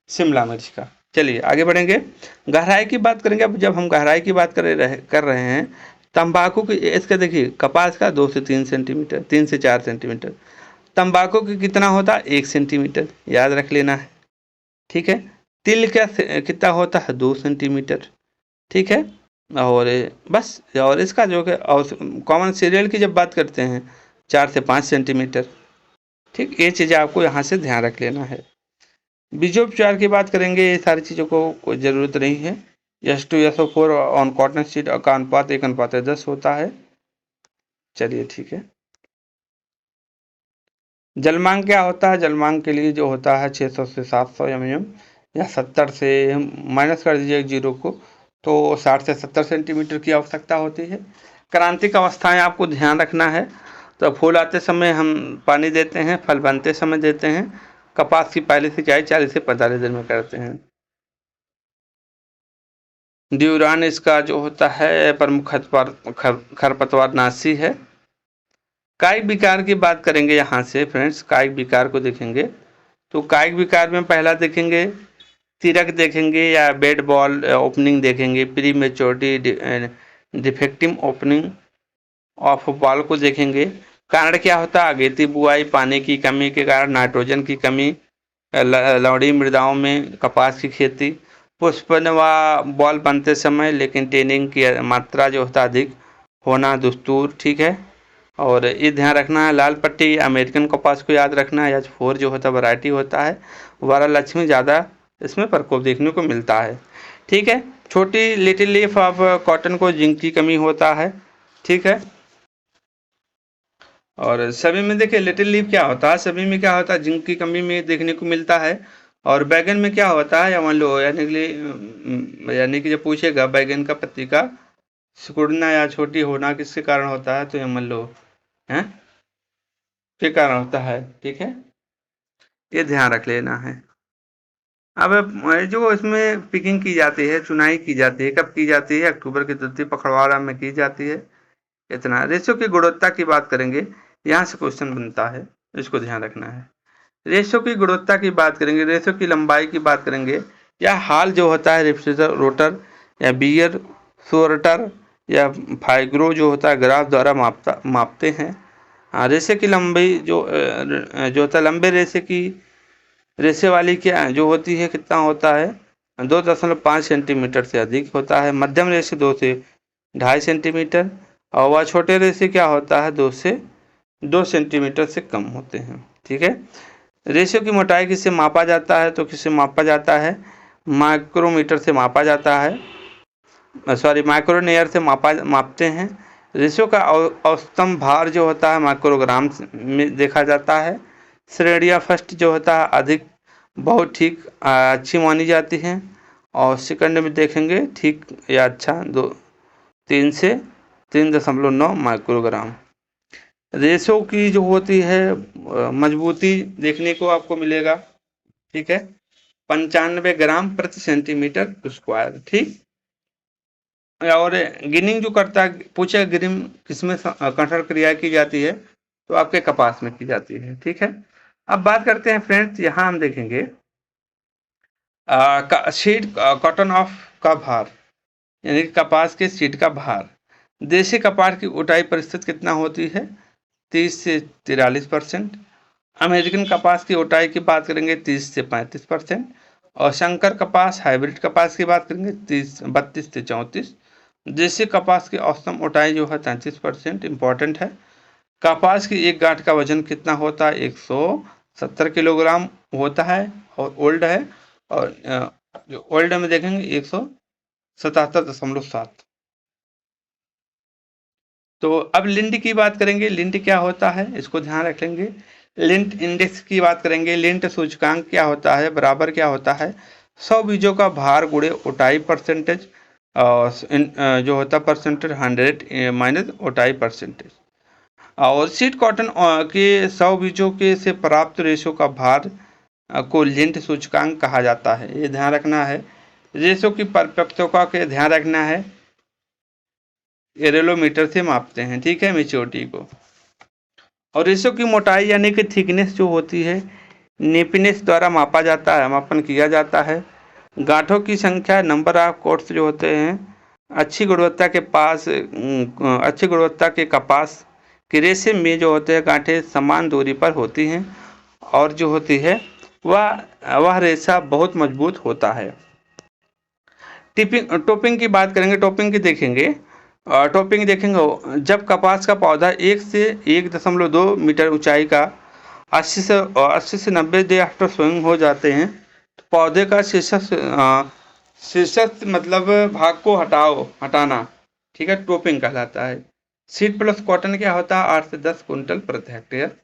शिमला मिर्च का। चलिए आगे बढ़ेंगे, गहराई की बात करेंगे। अब जब हम गहराई की बात कर रहे हैं, तंबाकू की, इसका देखिए, कपास का 2 से 3 सेंटीमीटर, 3 से 4 सेंटीमीटर। तंबाकू की कितना होता है, 1 सेंटीमीटर, याद रख लेना है, ठीक है। तिल का कितना होता है, 2 सेंटीमीटर, ठीक है। और बस, और इसका जो है, और कॉमन सीरियल की जब बात करते हैं, 4 से 5 सेंटीमीटर, ठीक। ये चीज़ें आपको यहाँ से ध्यान रख लेना है। बीजोपचार की बात करेंगे, ये सारी चीज़ों को कोई ज़रूरत नहीं है। S2SO4 ऑन कॉटन सीड का अनुपात 1:10 होता है। चलिए ठीक है। जलमांग क्या होता है, जलमांग के लिए जो होता है 600 से 700 mm, या 70 से, माइनस कर दीजिए 0 को, तो 60 से 70 सेंटीमीटर की आवश्यकता होती है। क्रांतिक अवस्थाएं आपको ध्यान रखना है। तो फूल आते समय हम पानी देते हैं, फल बनते समय देते हैं। कपास की पहली सिंचाई 40 से 45 दिन में करते हैं। ड्यूरान इसका जो होता है प्रमुख खरपतवार नाशी है। कायिक विकार की बात करेंगे यहाँ से फ्रेंड्स, कायिक विकार को देखेंगे, तो कायिक विकार में पहला देखेंगे, तिरक देखेंगे, या बेड बॉल ओपनिंग देखेंगे, pre maturity defective opening of ball को देखेंगे। कारण क्या होता है, अगेती बुआई, पानी की कमी के कारण, नाइट्रोजन की कमी, लवड़ी मृदाओं में कपास की खेती, पुष्पनवा बॉल बनते समय लेकिन टेनिंग की मात्रा जो होता है अधिक होना दुस्तूर, ठीक है। और ये ध्यान रखना है, लाल पट्टी अमेरिकन कपास को याद रखना है। H4 जो होता है वैरायटी होता है, वारा लक्ष्मी ज़्यादा इसमें प्रकोप देखने को मिलता है, ठीक है। छोटी लिटिल लीफ ऑफ कॉटन को जिंक की कमी होता है, ठीक है। और सभी में देखिए, लिटिल लीफ क्या होता है, सभी में क्या होता है, जिंक की कमी में देखने को मिलता है। और बैगन में क्या होता है, या मान लो, यानी कि जब पूछेगा बैगन का पत्ती का सिकुड़ना या छोटी होना किसके कारण होता है, तो ये मान लो है के कारण होता है, ठीक है। ये ध्यान रख लेना है। अब जो इसमें पिकिंग की जाती है, चुनाई की जाती है, कब की जाती है? अक्टूबर के द्वितीय पखवाड़ा में की जाती है। इतना रेशो की गुणवत्ता की बात करेंगे, यहाँ से क्वेश्चन बनता है, इसको ध्यान रखना है। रेशो की गुणवत्ता की बात करेंगे, रेशो की लंबाई की बात करेंगे, या हाल जो होता है रेफ्रिजरेटर रोटर या बियर सोर्टर या फाइग्रो जो होता है ग्राफ द्वारा मापते हैं। रेशे की लंबाई जो होता है, लंबे रेशे की रेशे वाली क्या जो होती है, कितना होता है? 2.5 सेंटीमीटर से अधिक होता है। मध्यम रेशे 2 से 2.5 सेंटीमीटर, और वह छोटे रेशे क्या होता है? 2 सेंटीमीटर से कम होते हैं। ठीक है। रेशे की मोटाई किससे मापा जाता है? तो किससे मापा जाता है? माइक्रोमीटर से मापा जाता है, सॉरी माइक्रोनेयर से मापते हैं। रेशो का औसतम भार जो होता है माइक्रोग्राम में देखा जाता है। श्रेणियाँ फर्स्ट जो होता है अधिक बहुत ठीक अच्छी मानी जाती हैं, और सेकंड में देखेंगे ठीक या अच्छा 3 से 3.9 माइक्रोग्राम। रेशो की जो होती है मजबूती देखने को आपको मिलेगा। ठीक है, 95 ग्राम प्रति सेंटीमीटर स्क्वायर। ठीक। और गिनिंग जो करता है, पूछे गिनिंग किसमें कंट्रोल क्रिया की जाती है? तो आपके कपास में की जाती है। ठीक है। अब बात करते हैं फ्रेंड्स, यहाँ हम देखेंगे सीड कॉटन ऑफ का भार, यानी कि कपास के सीड का भार। देशी कपास की उठाई प्रतिशत कितना होती है? 30 से 43%। अमेरिकन कपास की उठाई की बात करेंगे 30 से 35%। और शंकर कपास हाइब्रिड कपास की बात करेंगे 32 से 34। देशी कपास की औसतन उठाई जो है 33%। इंपॉर्टेंट है। कपास की एक गांठ का वजन कितना होता है? 170 किलोग्राम होता है, और ओल्ड है, और जो ओल्ड में देखेंगे 177.7। तो अब लिंट की बात करेंगे। लिंट क्या होता है, इसको ध्यान रखेंगे। लिंट इंडेक्स की बात करेंगे। लिंट सूचकांक क्या होता है? बराबर क्या होता है? 100 बीजों का भार गुणे उठाई परसेंटेज, जो होता है परसेंटेज 100 माइनस उठाई परसेंटेज। और सीड कॉटन के 100 बीजों के से प्राप्त रेशो का भार को लिंट सूचकांक कहा जाता है। ये ध्यान रखना है। रेशो की परिपक्वता के ध्यान रखना है, एरेलोमीटर से मापते हैं। ठीक है, मेच्योरिटी को। और रेशो की मोटाई यानी कि थिकनेस जो होती है नेपिनेस द्वारा मापा जाता है, मापन किया जाता है। गांठों की संख्या नंबर ऑफ कोट्स जो होते हैं अच्छी गुणवत्ता के कपास के रेशे में जो होते हैं गांठें समान दूरी पर होती हैं, और जो होती है वह रेशा बहुत मजबूत होता है। टोपिंग की बात करेंगे। टोपिंग की देखेंगे। टोपिंग देखेंगे, जब कपास का पौधा 1 से 1.2 मीटर ऊंचाई का 80 से 90 डे आफ्टर सोइंग हो जाते हैं, तो पौधे का शीर्षक मतलब भाग को हटाना, ठीक है, टोपिंग कहलाता है। सीड प्लस कॉटन क्या होता है? 8 से 10 कुंटल प्रति हेक्टेयर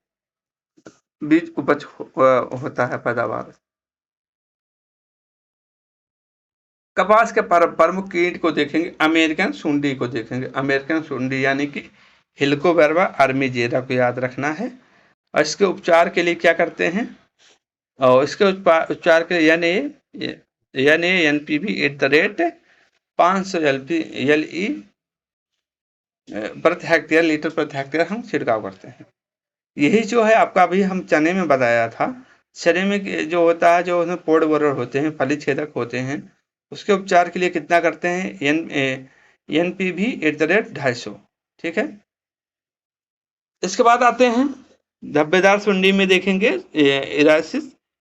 बीज उपज होता है पैदावार। कपास के प्रमुख कीट को देखेंगे। अमेरिकन सुंडी को देखेंगे। अमेरिकन सुंडी यानी कि हेलिकोबैरबा आर्मीजेरा को याद रखना है। और इसके उपचार के लिए क्या करते हैं? और इसके उपचार के लिए NANPV@500 LE प्रति हेक्टेयर लीटर प्रति हेक्टेयर हम छिड़काव करते हैं। यही जो है आपका अभी हम चने में बताया था। चने में जो होता है, जो उसमें पोड़ बोरर होते हैं, फली छेदक होते हैं, उसके उपचार के लिए कितना करते हैं? NPV@250। ठीक है। इसके बाद आते हैं धब्बेदार सुंडी में देखेंगे इरासिस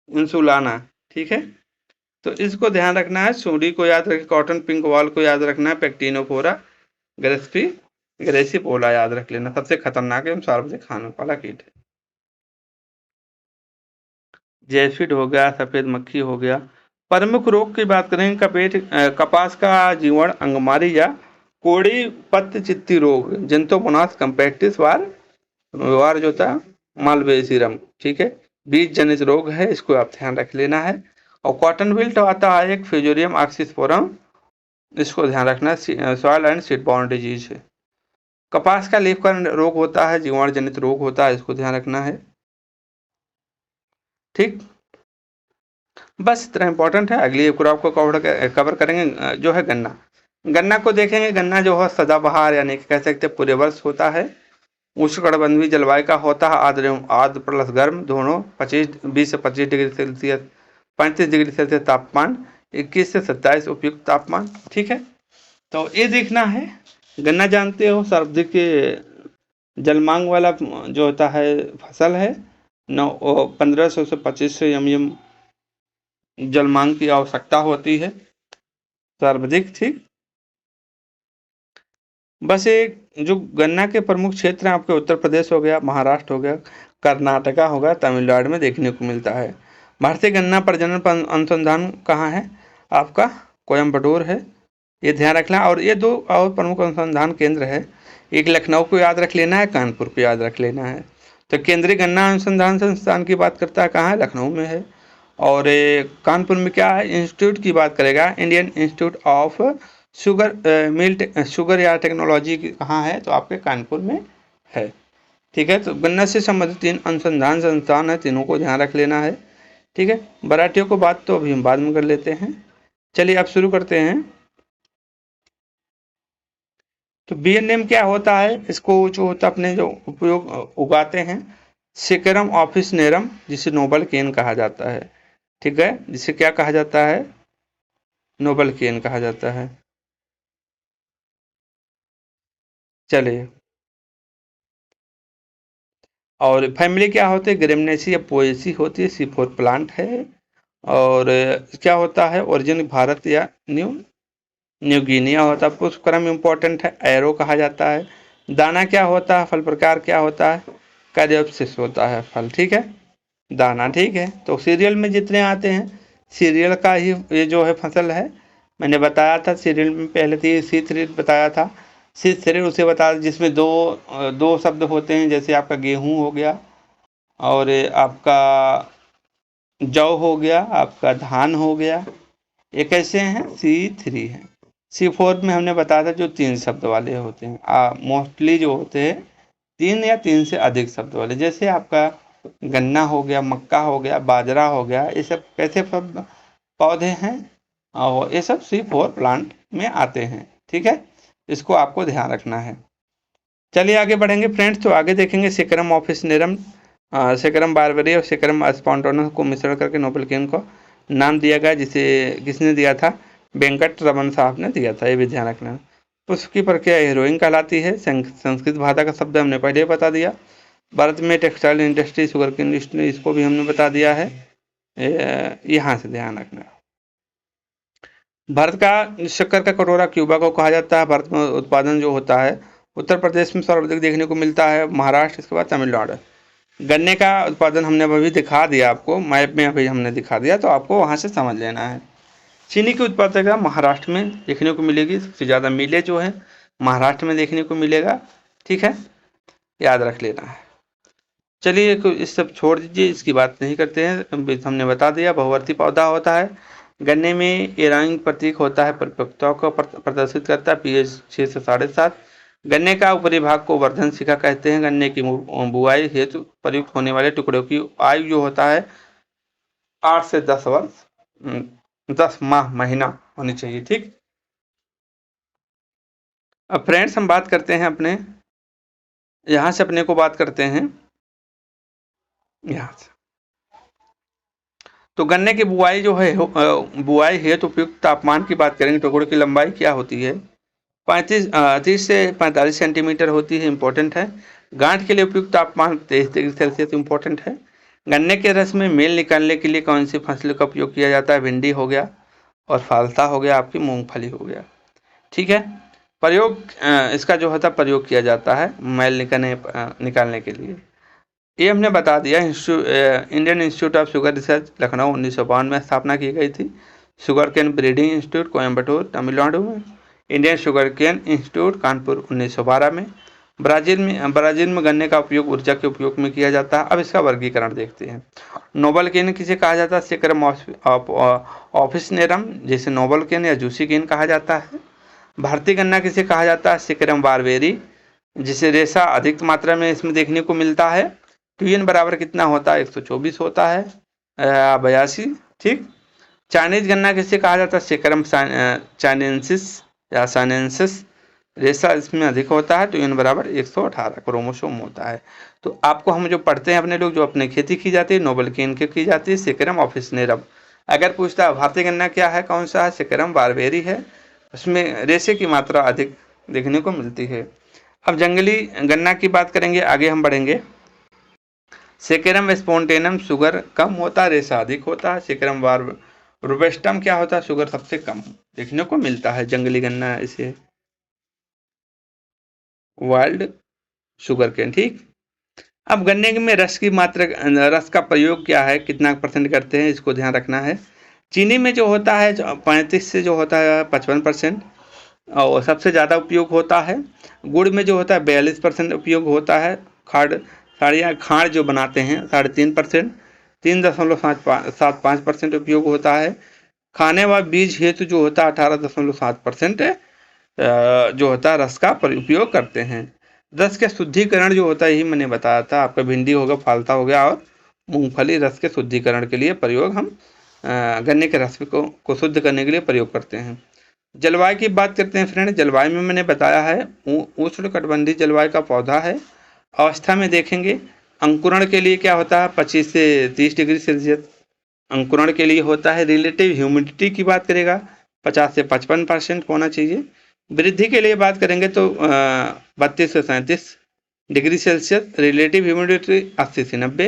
इंसुलाना। ठीक है। तो इसको ध्यान रखना है। सुंडी को याद रखें, कॉटन पिंक वॉल को याद रखना है, पैक्टिनोफोरा ग्रेसिपोला याद रख लेना। सबसे खतरनाक एवं सार्वजनिक खाने वाला कीट है। जैफिड हो गया, सफेद मक्खी हो गया। प्रमुख रोग की बात करें, कपास का जीवण अंगमारी या कोड़ी पत्त चित्ती रोग, जेंटोमोनास कम्पेक्टिस वार जो था मालवेसिरम। ठीक है, बीज जनित रोग है, इसको आप ध्यान रख लेना है। और कॉटन विल्ट आता है एक फ्यूजोरियम ऑक्सीस्पोरम, इसको ध्यान रखना है। Soil and seed borne disease है। कपास का लीफ कर्ल रोग होता है, जीवाणु जनित रोग होता है, इसको ध्यान रखना है। ठीक। बस इतना इंपॉर्टेंट है। अगली क्रॉप को कवर करेंगे जो है गन्ना। गन्ना को देखेंगे, गन्ना जो है सदाबहार यानी कि कह सकते हैं पूरे वर्ष होता है, उष्णकटिबंधीय जलवायु का होता है, आर्द्र प्लस गर्म दोनों, 20 से 25 डिग्री सेल्सियस, 35 डिग्री सेल्सियस तापमान, 21 से 27 उपयुक्त तापमान। ठीक है, तो ये देखना है। गन्ना जानते हो सर्वाधिक जलमांग वाला जो होता है फसल है, 1500 से 2500 एमएम जलमांग की आवश्यकता होती है सर्वाधिक। ठीक, बस एक जो गन्ना के प्रमुख क्षेत्र हैं आपके उत्तर प्रदेश हो गया, महाराष्ट्र हो गया, कर्नाटका होगा, तमिलनाडु में देखने को मिलता है। भारतीय गन्ना प्रजनन अनुसंधान कहाँ है आपका? कोयम्बटूर है, ये ध्यान रखना। और ये दो और प्रमुख अनुसंधान केंद्र है, एक लखनऊ को याद रख लेना है, कानपुर को याद रख लेना है। तो केंद्रीय गन्ना अनुसंधान संस्थान की बात करता है, कहाँ है? लखनऊ में है। और कानपुर में क्या है? इंस्टीट्यूट की बात करेगा, इंडियन इंस्टीट्यूट ऑफ शुगर या टेक्नोलॉजी कहाँ है? तो आपके कानपुर में है। ठीक है, तो गन्ना से संबंधित 3 अनुसंधान संस्थान है, तीनों को ध्यान रख लेना है। ठीक है, वैरायटियों को बात तो अभी हम बाद में कर लेते हैं। चलिए अब शुरू करते हैं। तो बीएनएम क्या होता है? इसको जो होता है अपने जो उपयोग उगाते हैं, सिकरम ऑफिसनेरम, जिसे नोबल केन कहा जाता है। ठीक है, जिसे क्या कहा जाता है? नोबल केन कहा जाता है। चलिए, और फैमिली क्या होती है? ग्रेमनेसी या पोएसी होती है, C4 प्लांट है। और क्या होता है? ओरिजिन भारत या न्यू गिनिया होता है। पुष्पक्रम इंपॉर्टेंट है, एरो कहा जाता है। दाना क्या होता है? फल प्रकार क्या होता है? कैरियोप्सिस होता है फल। ठीक है, दाना। ठीक है, तो सीरियल में जितने आते हैं, सीरियल का ही ये जो है फसल है। मैंने बताया था सीरियल में पहले थी C3 बताया था, C3 उसे बता जिसमें दो शब्द होते हैं, जैसे आपका गेहूं हो गया और आपका जौ हो गया, आपका धान हो गया। ये कैसे हैं? C3 है। C4 में हमने बताया था जो 3 शब्द वाले होते हैं, मोस्टली जो होते हैं 3 या 3 से अधिक शब्द वाले, जैसे आपका गन्ना हो गया, मक्का हो गया, बाजरा हो गया, ये सब कैसे पौधे हैं? और ये सब C4 प्लांट में आते हैं। ठीक है, इसको आपको ध्यान रखना है। चलिए आगे बढ़ेंगे फ्रेंड्स। तो आगे देखेंगे सिकरम ऑफिसनेरम, सिकरम बारबेरी और सिकरम स्पॉन्टोनस को मिश्रण करके नोबेल केन को नाम दिया गया, जिसे किसने दिया था? वेंकट रमन साहब ने दिया था, ये भी ध्यान रखना। पुष्प की प्रक्रिया हीरोइन कहलाती है। संस्कृत भाषा का शब्द हमने पहले ही बता दिया। भारत में टेक्सटाइल इंडस्ट्री, शुगर की इंडस्ट्री, इसको भी हमने बता दिया है। यहाँ से ध्यान रखना। भारत का शक्कर का कटोरा क्यूबा को कहा जाता है। भारत में उत्पादन जो होता है उत्तर प्रदेश में सर्वाधिक देखने को मिलता है, महाराष्ट्र, इसके बाद तमिलनाडु। गन्ने का उत्पादन हमने अभी दिखा दिया आपको, मैप में अभी हमने दिखा दिया, तो आपको वहाँ से समझ लेना है। चीनी की उत्पादकता महाराष्ट्र में देखने को मिलेगी, सबसे ज़्यादा मिले जो है महाराष्ट्र में देखने को मिलेगा। ठीक है, याद रख लेना है। चलिए इस सब छोड़ दीजिए, इसकी बात नहीं करते हैं, हमने बता दिया। बहुवर्ती पौधा होता है। गन्ने में एराइंग प्रतीक होता है, परिपक्वता को प्रदर्शित करता है, pH 6 से 7.5। गन्ने का ऊपरी भाग को वर्धन शिखा कहते हैं। गन्ने की बुआई हेतु प्रयुक्त होने वाले टुकड़ों की आयु जो होता है 8 से 10 वर्ष, 10 माह महीना होनी चाहिए। ठीक, अब फ्रेंड्स हम बात करते हैं अपने यहाँ से, अपने को बात करते हैं यहाँ से। तो गन्ने की बुआई जो है, बुआई हेतु उपयुक्त तापमान की बात करेंगे। टुकड़ों की लंबाई क्या होती है? 30 से 45 सेंटीमीटर होती है, इंपॉर्टेंट है। गांठ के लिए उपयुक्त तापमान 23 डिग्री सेल्सियस इंपॉर्टेंट है। गन्ने के रस में मेल निकालने के लिए कौन सी फसल का उपयोग किया जाता है? भिंडी हो गया और फालसा हो गया, आपकी मूंगफली हो गया। ठीक है, प्रयोग इसका जो होता है प्रयोग किया जाता है मेल निकालने के लिए। ये हमने बता दिया। Indian institute of sugar research Lucknow 1952 में स्थापना की गई थी। Sugar cane breeding institute Coimbatore Tamil Nadu में। Indian sugar cane institute Kanpur 1912 में। ब्राज़ील में गन्ने का उपयोग ऊर्जा के उपयोग में किया जाता है। अब इसका वर्गीकरण देखते हैं। नोबल केन किसे कहा जाता है? सिकरम ऑफिसनेरम, जिसे नोबल केन या जूसी केन कहा जाता है। भारतीय गन्ना किसे कहा जाता है? सिकरम बारबेरी, जिसे रेशा अधिक मात्रा में इसमें देखने को मिलता है। TN बराबर कितना होता है? 124 होता है, 82। ठीक, चाइनीज गन्ना किसे कहा जाता है? सेक्रम चाइनेंसिस या साइनेंसिस। रेशा इसमें अधिक होता है, तो इन बराबर 118 क्रोमोसोम होता है। तो आपको हम जो पढ़ते हैं अपने लोग, जो अपने खेती की जाती है नोबल केन की जाती है सेक्रम ऑफिसनेरम। अगर पूछता है भारतीय गन्ना क्या है, कौन सा है? सेक्रम बारबेरी है, उसमें रेशे की मात्रा अधिक देखने को मिलती है। अब जंगली गन्ना की बात करेंगे, आगे हम बढ़ेंगे। सेकेरम स्पोंटेनम शुगर कम होता है, रेशा अधिक होता है। सेकेरम रोबस्टम क्या होता है? शुगर सबसे कम देखने को मिलता है। जंगली गन्ना इसे वाइल्ड शुगर केन। ठीक। अब गन्ने में रस की मात्रा, रस का प्रयोग क्या है, कितना % करते हैं, इसको ध्यान रखना है। चीनी में जो होता है 35 से जो होता है 55%, और सबसे ज़्यादा उपयोग होता है। गुड़ में जो होता है 42% उपयोग होता है। खाड़ जो बनाते हैं 3.5%, 3.75% उपयोग होता है। खाने व बीज हेतु जो होता है 18.7% जो होता है रस का उपयोग करते हैं। रस के शुद्धिकरण जो होता है, यही मैंने बताया था आपका, भिंडी होगा, फालता हो गया और मूंगफली रस के शुद्धिकरण के लिए प्रयोग हम गन्ने के रस को शुद्ध करने के लिए प्रयोग करते हैं। जलवायु की बात करते हैं फ्रेंड। जलवायु में मैंने बताया है उष्णकटिबंधीय जलवायु का पौधा है। अवस्था में देखेंगे, अंकुरण के लिए क्या होता है 25 से 30 डिग्री सेल्सियस अंकुरण के लिए होता है। रिलेटिव ह्यूमिडिटी की बात करेगा 50 से 55% होना चाहिए। वृद्धि के लिए बात करेंगे तो 32 से 37 डिग्री सेल्सियस। रिलेटिव ह्यूमिडिटी 80 से 90।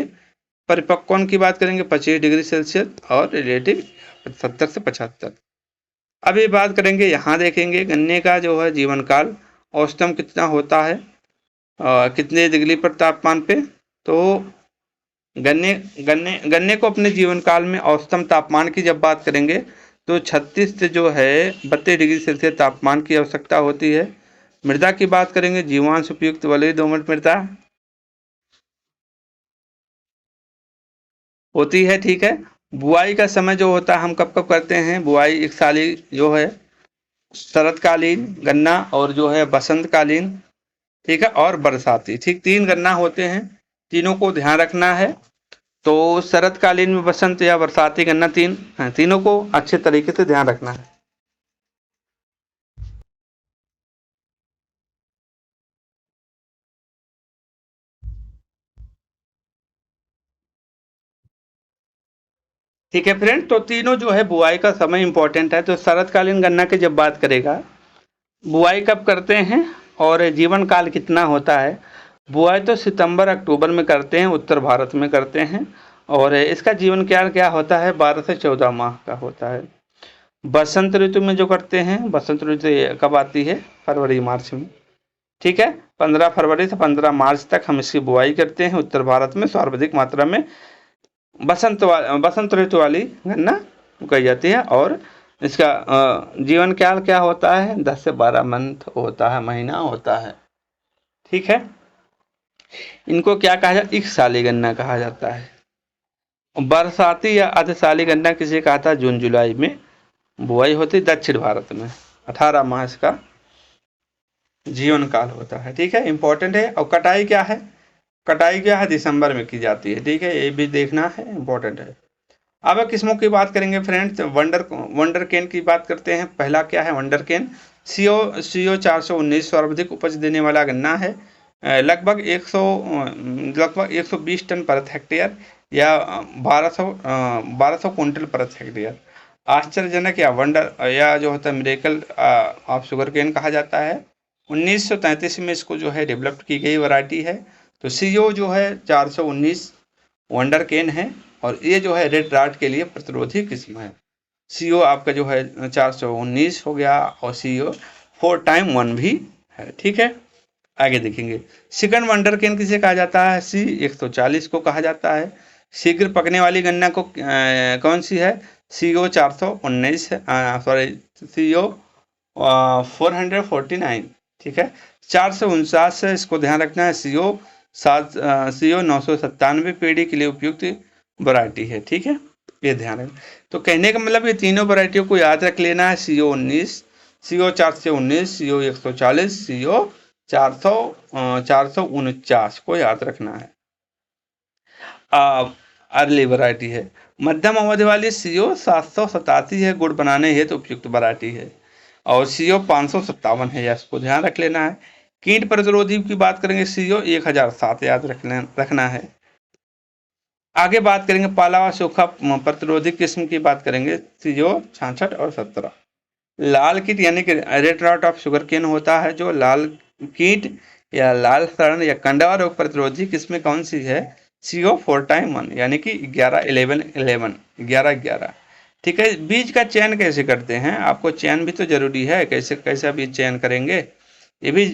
परिपक्वन की बात करेंगे 25 डिग्री सेल्सियस और रिलेटिव 70 से 75। अब ये बात करेंगे, यहाँ देखेंगे गन्ने का जो है जीवन काल औसतन कितना होता है, कितने डिग्री पर तापमान पे। तो गन्ने गन्ने गन्ने को अपने जीवन काल में औसतन तापमान की जब बात करेंगे तो 36 से जो है 32 डिग्री सेल्सियस तापमान की आवश्यकता होती है। मृदा की बात करेंगे, जीवांश उपयुक्त वाली दोमट मृदा होती है। ठीक है। बुआई का समय जो होता है हम कब कब करते हैं बुआई? एक साली जो है शरतकालीन गन्ना, और जो है बसंतकालीन, ठीक है, और बरसाती। ठीक, 3 गन्ना होते हैं, तीनों को ध्यान रखना है। तो शरतकालीन में बसंत या बरसाती गन्ना तीन हैं, तीनों को अच्छे तरीके से ध्यान रखना है। ठीक है फ्रेंड, तो तीनों जो है बुआई का समय इंपॉर्टेंट है। तो शरतकालीन गन्ना की जब बात करेगा, बुआई कब करते हैं और जीवन काल कितना होता है? बुआई तो सितंबर अक्टूबर में करते हैं, उत्तर भारत में करते हैं, और इसका जीवन काल क्या होता है? 12 से 14 माह का होता है। बसंत ऋतु में जो करते हैं, बसंत ऋतु कब आती है? फरवरी मार्च में। ठीक है, 15 फरवरी से 15 मार्च तक हम इसकी बुआई करते हैं। उत्तर भारत में सर्वाधिक मात्रा में बसंत ऋतु वाली गन्ना उगाई जाती है, और इसका जीवन काल क्या होता है? 10 से 12 मंथ होता है, महीना होता है। ठीक है, इनको क्या कहा जाता है? इकसाली गन्ना कहा जाता है। बरसाती या अर्धसाली गन्ना किसे कहा था? जून जुलाई में बुआई होती दक्षिण भारत में। 18 माह इसका जीवन काल होता है। ठीक है, इंपॉर्टेंट है। और कटाई क्या है? कटाई क्या है? दिसंबर में की जाती है। ठीक है, ये भी देखना है, इंपॉर्टेंट है। अब किस्मों की बात करेंगे फ्रेंड्स। वंडर केन की बात करते हैं। पहला क्या है? वंडर केन सीओ 419 सर्वाधिक उपज देने वाला गन्ना है। लगभग 120 टन प्रति हेक्टेयर या 1200 कुंटल प्रति हेक्टेयर। आश्चर्यजनक या वंडर या जो होता है मिरेकल ऑफ शुगर केन कहा जाता है। 1933 में इसको जो है डेवलप की गई वैरायटी है। तो सीओ जो है 419 वंडर केन है, और ये जो है रेड राट के लिए प्रतिरोधी किस्म है। सीओ आपका जो है 419 हो गया, और सीओ 4 टाइम 1 भी है। ठीक है, आगे देखेंगे। सेकंड वंडर केन किसे कहा जाता है? सी 140 को कहा जाता है। शीघ्र पकने वाली गन्ना को कौन सी है? सीओ 419 है, सॉरी सीओ 449। ठीक है, 449 है, इसको ध्यान रखना है। सीओ 997 पीढ़ी के लिए उपयुक्त वैरायटी है। ठीक है, ये ध्यान रखना। तो कहने का मतलब ये तीनों वैरायटियों को याद रख लेना है। सीओ 19, सीओ 419, सीओ 140, सीओ 449 को याद रखना है। अर्ली वैरायटी है। मध्यम अवधि वाली सीओ 787 है, गुड़ बनाने हेतु उपयुक्त वैरायटी है। और सीओ 557 है, इसको ध्यान रख लेना है। कीट प्रतिरोधी की बात करेंगे, सीओ 1007 याद रखना है। आगे बात करेंगे पाला व सूखा प्रतिरोधी किस्म की बात करेंगे, सीओ 66 और 17। लाल कीट यानी कि red rot of sugarcane होता है, जो लाल कीट या लाल सड़न या कंडवा रोग प्रतिरोधी किस्म कौन सी है, सीओ 4 यानी कि 11-11-11। ठीक है। बीज का चयन कैसे करते हैं, आपको चयन भी तो जरूरी है, कैसा बीज चयन करेंगे ये भी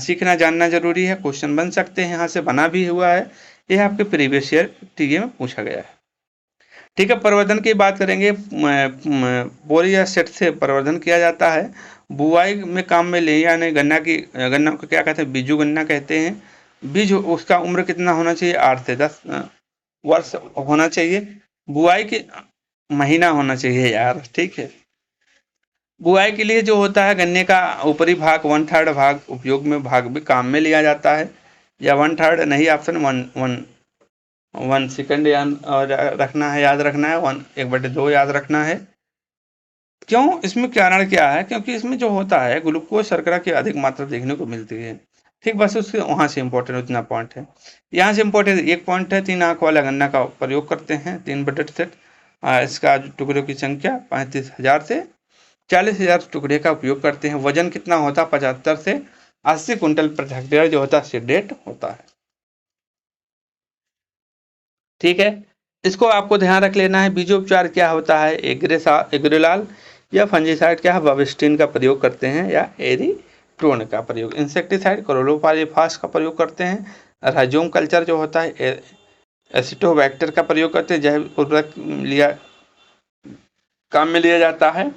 सीखना जानना जरूरी है। क्वेश्चन बन सकते हैं, यहाँ से बना भी हुआ है, ये आपके प्रीवियस ईयर टीए में पूछा गया है। ठीक है। प्रवर्धन की बात करेंगे, बोरी या सेट से प्रवर्धन किया जाता है। बुआई में काम में ले यानी गन्ना को क्या कहते हैं, बीजू गन्ना कहते हैं। बीज उसका उम्र कितना होना चाहिए, 8 से 10 वर्ष होना चाहिए। बुआई के महीना होना चाहिए यार। ठीक है। बुआई के लिए जो होता है, गन्ने का ऊपरी भाग 1/3 भाग उपयोग में भाग भी काम में लिया जाता है, या 1/3 नहीं, ऑप्शन 1 सेकंड रखना है, याद रखना है, 1/2 याद रखना है। क्यों, इसमें कारण क्या है, क्योंकि इसमें जो होता है ग्लूकोज शर्करा की अधिक मात्रा देखने को मिलती है। ठीक, बस उसके वहां से इम्पोर्टेंट उतना पॉइंट है। यहाँ से इम्पोर्टेंट एक पॉइंट है, 3 आंख वाला गन्ना का प्रयोग करते हैं, 3 सेट। इसका टुकड़ों की संख्या 35,000 से 40,000 टुकड़े का उपयोग करते हैं। वजन कितना होता है, 75 से 80 क्विंटल प्रति हेक्टेयर जो होता है सीड रेट होता है। ठीक है। इसको आपको ध्यान रख लेना है। बीजोपचार क्या होता है, एग्रेलाल या फंजीसाइड क्या है, बाविस्टिन का प्रयोग करते हैं, या एरिट्रोन का प्रयोग। इंसेक्टिसाइड क्लोरोपाइरिफास का प्रयोग करते हैं। राइजोम कल्चर जो होता है, एसिटोबैक्टर का प्रयोग करते हैं। जैव उर्वरक काम में लिया जाता है।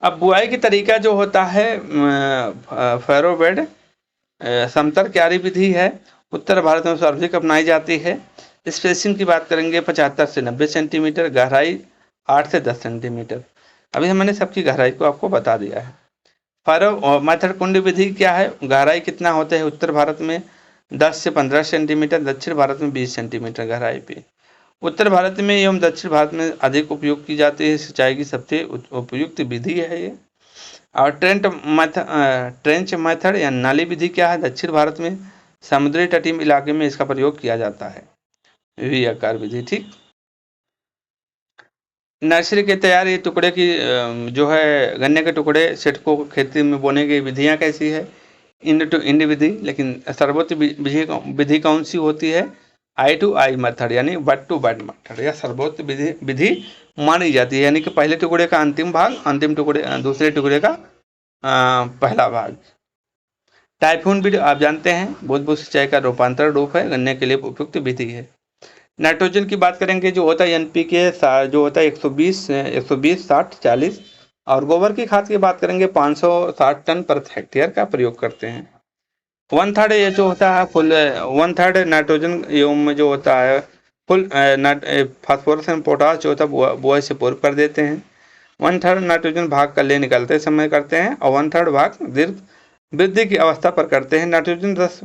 अब बुआई की तरीका जो होता है, फैरोबेड समतर क्यारी विधि है, उत्तर भारत में सर्वाधिक अपनाई जाती है। स्पेसिंग की बात करेंगे, 75 से 90 सेंटीमीटर, गहराई 8 से 10 सेंटीमीटर। अभी मैंने सबकी गहराई को आपको बता दिया है। फैरो मेथड कुंड विधि क्या है, गहराई कितना होता है, उत्तर भारत में 10 से 15 सेंटीमीटर, दक्षिण भारत में 20 सेंटीमीटर गहराई पे। उत्तर भारत में एवं दक्षिण भारत में अधिक उपयोग की जाती है, सिंचाई की सबसे उपयुक्त विधि है ये। और ट्रेंच मेथड या नाली विधि क्या है, दक्षिण भारत में समुद्री तटीय इलाके में इसका प्रयोग किया जाता है, वी आकार विधि। ठीक। नर्सरी के तैयार ये टुकड़े की जो है गन्ने के टुकड़े सेट को खेती में बोने की विधियां कैसी है, इंड टू इंड विधि। लेकिन सर्वोच्च विधि कौन सी होती है, आई टू आई मेथड यानी बड टू बड मेथड, या सर्वोच्च विधि मानी जाती है, यानी कि पहले टुकड़े का अंतिम भाग, अंतिम टुकड़े दूसरे टुकड़े का पहला भाग। टाइफून भी आप जानते हैं बूंद सिंचाई का रूपांतर रूप है, गन्ने के लिए उपयुक्त विधि है। नाइट्रोजन की बात करेंगे, जो होता है एनपीके जो होता है 120 60 40। और गोबर की खाद की बात करेंगे, 560 टन प्रति हेक्टेयर का प्रयोग करते हैं। 1/3 ये जो होता है फुल 1/3 नाइट्रोजन एवं जो होता है फुल फास्फोरस एंड पोटास जो होता है बुआई से पूर्व कर देते हैं। 1/3 नाइट्रोजन भाग कल्ले निकलते समय करते हैं, और 1/3 भाग दीर्घ वृद्धि की अवस्था पर करते हैं। नाइट्रोजन रस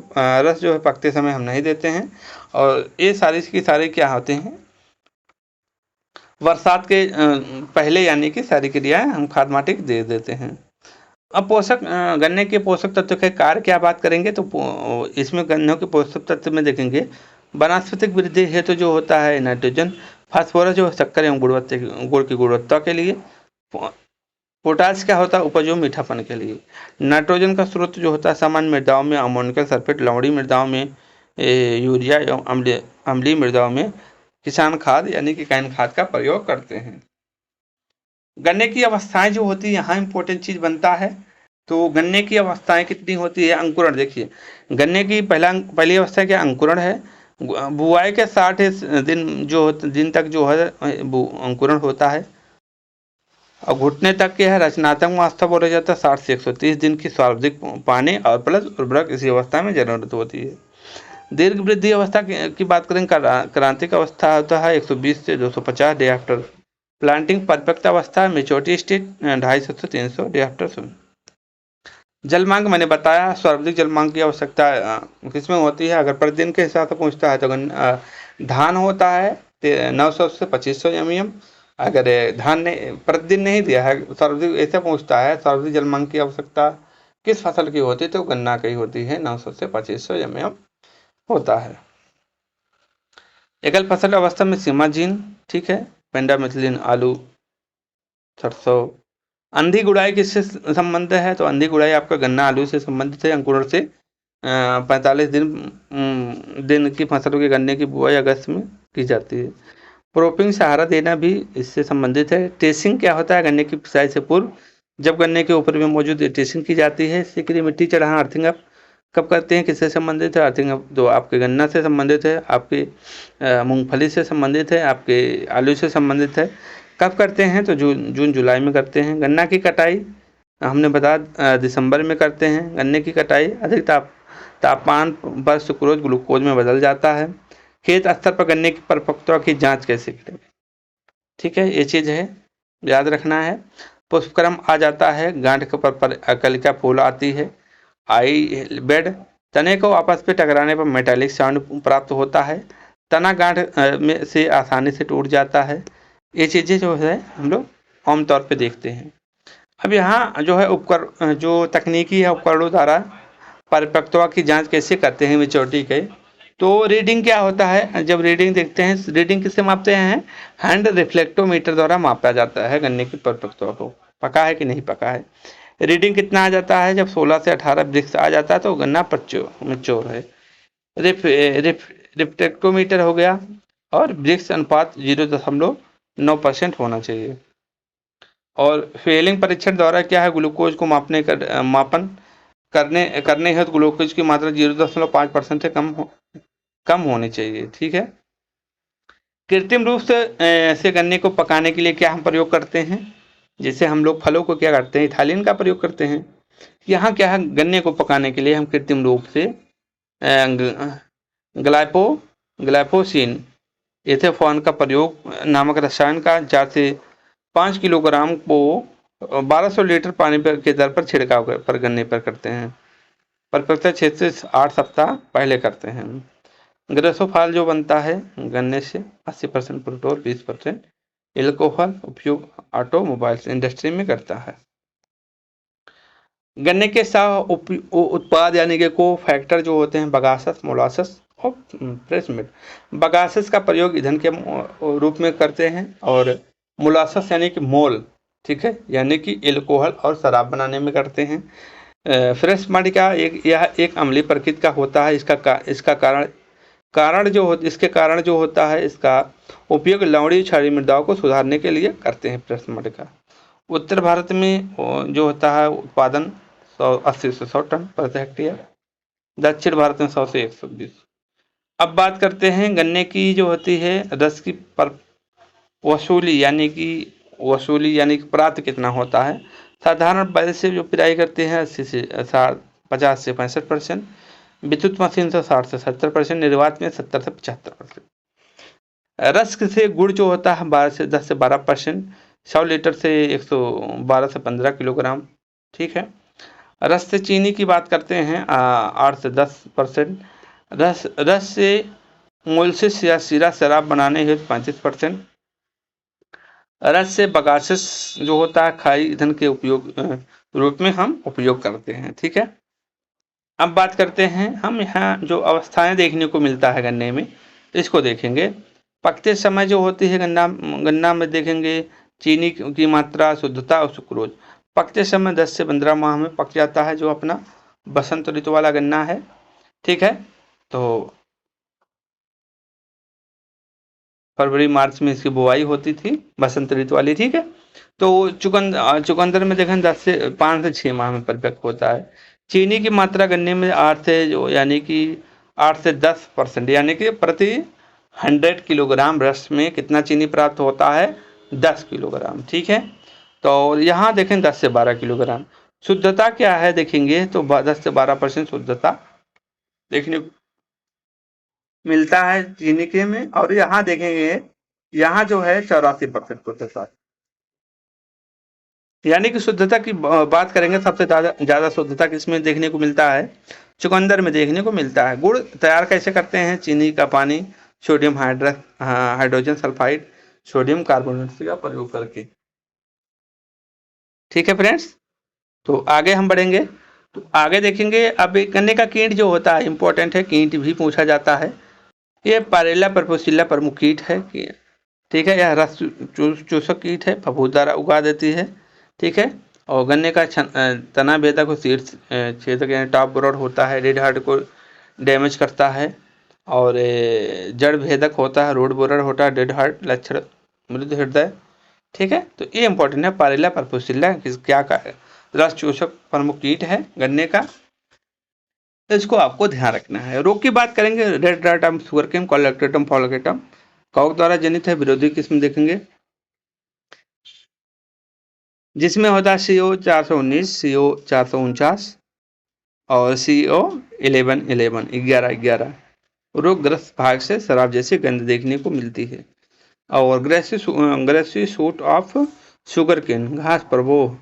जो है पकते समय हम नहीं देते हैं। और ये सारी की सारी क्या होते हैं, बरसात के पहले यानी कि सारी क्रियाएं हम खाद माटी दे देते हैं। अब पोषक गन्ने के पोषक तत्व के कार्य क्या बात करेंगे, तो इसमें गन्नों के पोषक तत्व में देखेंगे, वनस्पतिक वृद्धि हेतु जो होता है नाइट्रोजन, फास्फोरस जो शक्कर एवं गुड़ की गुणवत्ता के लिए, पोटास क्या होता है उपज एवं मीठापन के लिए। नाइट्रोजन का स्रोत जो होता है सामान्य मृदाओं में अमोनियम सल्फेट, लवणीय मृदाओं में यूरिया एवं अम्लीय मृदाओं में किसान खाद यानी कि कैन खाद का प्रयोग करते हैं। गन्ने की अवस्थाएं जो होती है, यहाँ इंपॉर्टेंट चीज बनता है। तो गन्ने की अवस्थाएं कितनी होती है, अंकुरण देखिए, गन्ने की पहली अवस्था क्या अंकुरण है। बुआई के 60 दिन तक जो है अंकुरण होता है, और घुटने तक के है रचनात्मक अवस्था बोला जाता है। 60 से 130 दिन की सर्वाधिक पानी और प्लस उर्वरक इसी अवस्था में जरूरत होती है। दीर्घ वृद्धि अवस्था की बात करें, क्रांतिक अवस्था होता है 120 से 250 डे आफ्टर प्लांटिंग। परिपक्व अवस्था मेच्योरिटी स्टेज 250 से 300 डे आफ्टर। जल मांग मैंने बताया, सर्वाधिक जल मांग की आवश्यकता किसमें होती है, अगर प्रतिदिन के हिसाब से पूछता है तो धान होता है 900 से 2500 mm। अगर धान ने प्रतिदिन नहीं दिया है, सर्वाधिक ऐसे पूछता है सर्वाधिक जल मांग की आवश्यकता किस फसल की होती है, तो गन्ना की होती है, 900 से 2500 mm होता है। एकल फसल अवस्था में सीमाजीन, ठीक है, पेंडामिथिलिन, आलू, सरसों। अंधी गुड़ाई किससे संबंध है, तो अंधी गुड़ाई आपका गन्ना आलू से संबंधित है। अंकुरण से 45 दिन की फसलों के गन्ने की बुआई अगस्त में की जाती है। प्रोपिंग सहारा देना भी इससे संबंधित है। टेसिंग क्या होता है, गन्ने की पिसाई से पूर्व जब गन्ने के ऊपर में मौजूद टेसिंग की जाती है। इसके लिए मिट्टी चढ़ाना, अर्थिंग अप कब करते हैं, किससे संबंधित है, अर्थिंग अप जो आपके गन्ना से संबंधित है, आपके मूंगफली से संबंधित है, आपके आलू से संबंधित है। कब करते हैं, तो जून जुलाई में करते हैं। गन्ना की कटाई हमने बताया दिसंबर में करते हैं। गन्ने की कटाई अधिक तापमान पर सुक्रोज ग्लूकोज में बदल जाता है। खेत स्तर पर गन्ने की परिपक्वता की जांच कैसे करें, ठीक है, ये चीज है, याद रखना है। पुष्पक्रम आ जाता है, गांठ पर कलिका फूल आती है। आई बेड, तने को आपस में टकराने पर मेटालिक साउंड प्राप्त होता है। तना गांठ में से आसानी से टूट जाता है। ये चीजें जो है हम लोग आमतौर पे देखते हैं। अब यहाँ जो है उपकरण जो तकनीकी है, उपकरणों द्वारा परिपक्वता की जांच कैसे करते हैं मेच्योरिटी के, तो रीडिंग क्या होता है, जब रीडिंग देखते हैं, रीडिंग किससे मापते हैं, हैंड रिफ्लेक्टोमीटर द्वारा मापा जाता है गन्ने की परिपक्वता को, पका है कि नहीं पका है। रीडिंग कितना आ जाता है, जब 16 से 18 ब्रिक्स आ जाता है तो गन्ना मैच्योर है। रिफ्लेक्टोमीटर हो गया, और ब्रिक्स अनुपात 0.9% होना चाहिए। और फेलिंग परीक्षण द्वारा क्या है, ग्लूकोज को मापन करने हेतु ग्लूकोज की मात्रा 0.5% से कम होनी चाहिए, ठीक है। कृत्रिम रूप से गन्ने को पकाने के लिए क्या हम प्रयोग करते हैं, जैसे हम लोग फलों को क्या करते हैं, इथालीन का प्रयोग करते हैं। यहाँ क्या है, गन्ने को पकाने के लिए हम कृत्रिम रूप से ग्लाइफोसिन एथेफॉन का प्रयोग नामक रसायन का 4 से 5 किलोग्राम को 1200 लीटर पानी के दर पर छिड़काव पर गन्ने पर करते हैं। परिपक्वता 6 से 8 सप्ताह पहले करते हैं। ग्रेसोफाल जो बनता है गन्ने से 80% प्रोटोल, 20% एल्कोहल उपयोग ऑटोमोबाइल्स इंडस्ट्री में करता है। गन्ने के सह उत्पाद यानी कि को फैक्टर जो होते हैं बगासस, मोलासस और फ्रेश मीट। बगासस का प्रयोग ईंधन के रूप में करते हैं, और मोलासस यानी कि मोल, ठीक है, यानी कि एल्कोहल और शराब बनाने में करते हैं। फ्रेश मड का यह एक अम्लीय प्रकृति का होता है। इसके कारण जो होता है, इसका उपयोग लवणीय क्षारीय मृदाओं को सुधारने के लिए करते हैं फ्रेश मड का। उत्तर भारत में जो होता है उत्पादन 80 से 100 टन प्रति हेक्टेयर, दक्षिण भारत में 100 से 120। अब बात करते हैं गन्ने की जो होती है रस की वसूली यानी कि प्राप्त कितना होता है। साधारण बैल से जो पिराई करते हैं 80 से 50 से 65%, विद्युत मशीन से 60 से 70%, निर्वात में 70 से 75%। रस से गुड़ जो होता है 10 से 12%, 100 लीटर से 112 से 15 किलोग्राम, ठीक है। रस से चीनी की बात करते हैं 8 से 10%। रस से मोलसिस या सीरा शराब बनाने हेतु 35%। रस से बगासस जो होता है खाई ईंधन के उपयोग रूप में हम उपयोग करते हैं, ठीक है। अब बात करते हैं हम यहाँ जो अवस्थाएं देखने को मिलता है गन्ने में, इसको देखेंगे। पकते समय जो होती है गन्ना में देखेंगे चीनी की मात्रा, शुद्धता और सुक्रोज। पकते समय 10 से 15 माह में पक जाता है, जो अपना बसंत ऋतु वाला गन्ना है, ठीक है। तो फरवरी मार्च में इसकी बुआई होती थी, बसंत ऋतु वाली, ठीक है। तो चुकंदर में देखें 5 से 6 माह में परिपक्व होता है। चीनी की मात्रा गन्ने में 8 से 10%, यानी कि प्रति 100 किलोग्राम रस में कितना चीनी प्राप्त होता है, 10 किलोग्राम, ठीक है। तो यहाँ देखें 10 से 12 किलोग्राम। शुद्धता क्या है देखेंगे तो 10 से 12% शुद्धता देखने को मिलता है चीनी के में। और यहाँ देखेंगे, यहाँ जो है 84% शुद्धता, यानी कि शुद्धता की बात करेंगे सबसे ज्यादा शुद्धता किसमें देखने को मिलता है, चुकंदर में देखने को मिलता है। गुड़ तैयार कैसे करते हैं, चीनी का पानी sodium hydrogen sulphide, sodium carbonate का प्रयोग करके। ठीक है फ्रेंड्स, तो आगे हम बढ़ेंगे। तो आगे देखेंगे, अब गन्ने का कीट जो होता है इंपॉर्टेंट है, कीट भी पूछा जाता है। ये पारेला परपोसिला प्रमुख कीट है। ठीक है, यह रस चूसक कीट है, फफूंद द्वारा उगा देती है। ठीक है, और गन्ने का तना भेदक शीर्ष छेदक यानी टॉप बोरर होता है, रेड हार्ट को डैमेज करता है। और जड़ भेदक होता है, रोड बोरर होता है, डेड हार्ट लक्षण मृदु हृदय। ठीक है, तो ये इंपॉर्टेंट है, पारेला परपोसिला क्या का रस चूसक प्रमुख कीट है गन्ने का, तो इसको आपको ध्यान रखना है। रोग की बात करेंगे, रेड डार्टम सुगरकेन कोलेक्टेटम फॉलोकेटम कवक द्वारा जनित है। विरोधी किस्म देखेंगे जिसमें होता है CO 419, CO 449 और CO 11 रोगग्रस्त भाग से शराब जैसी गंध देखने को मिलती है। और grassy shoot of sugarcane घास प्रभोह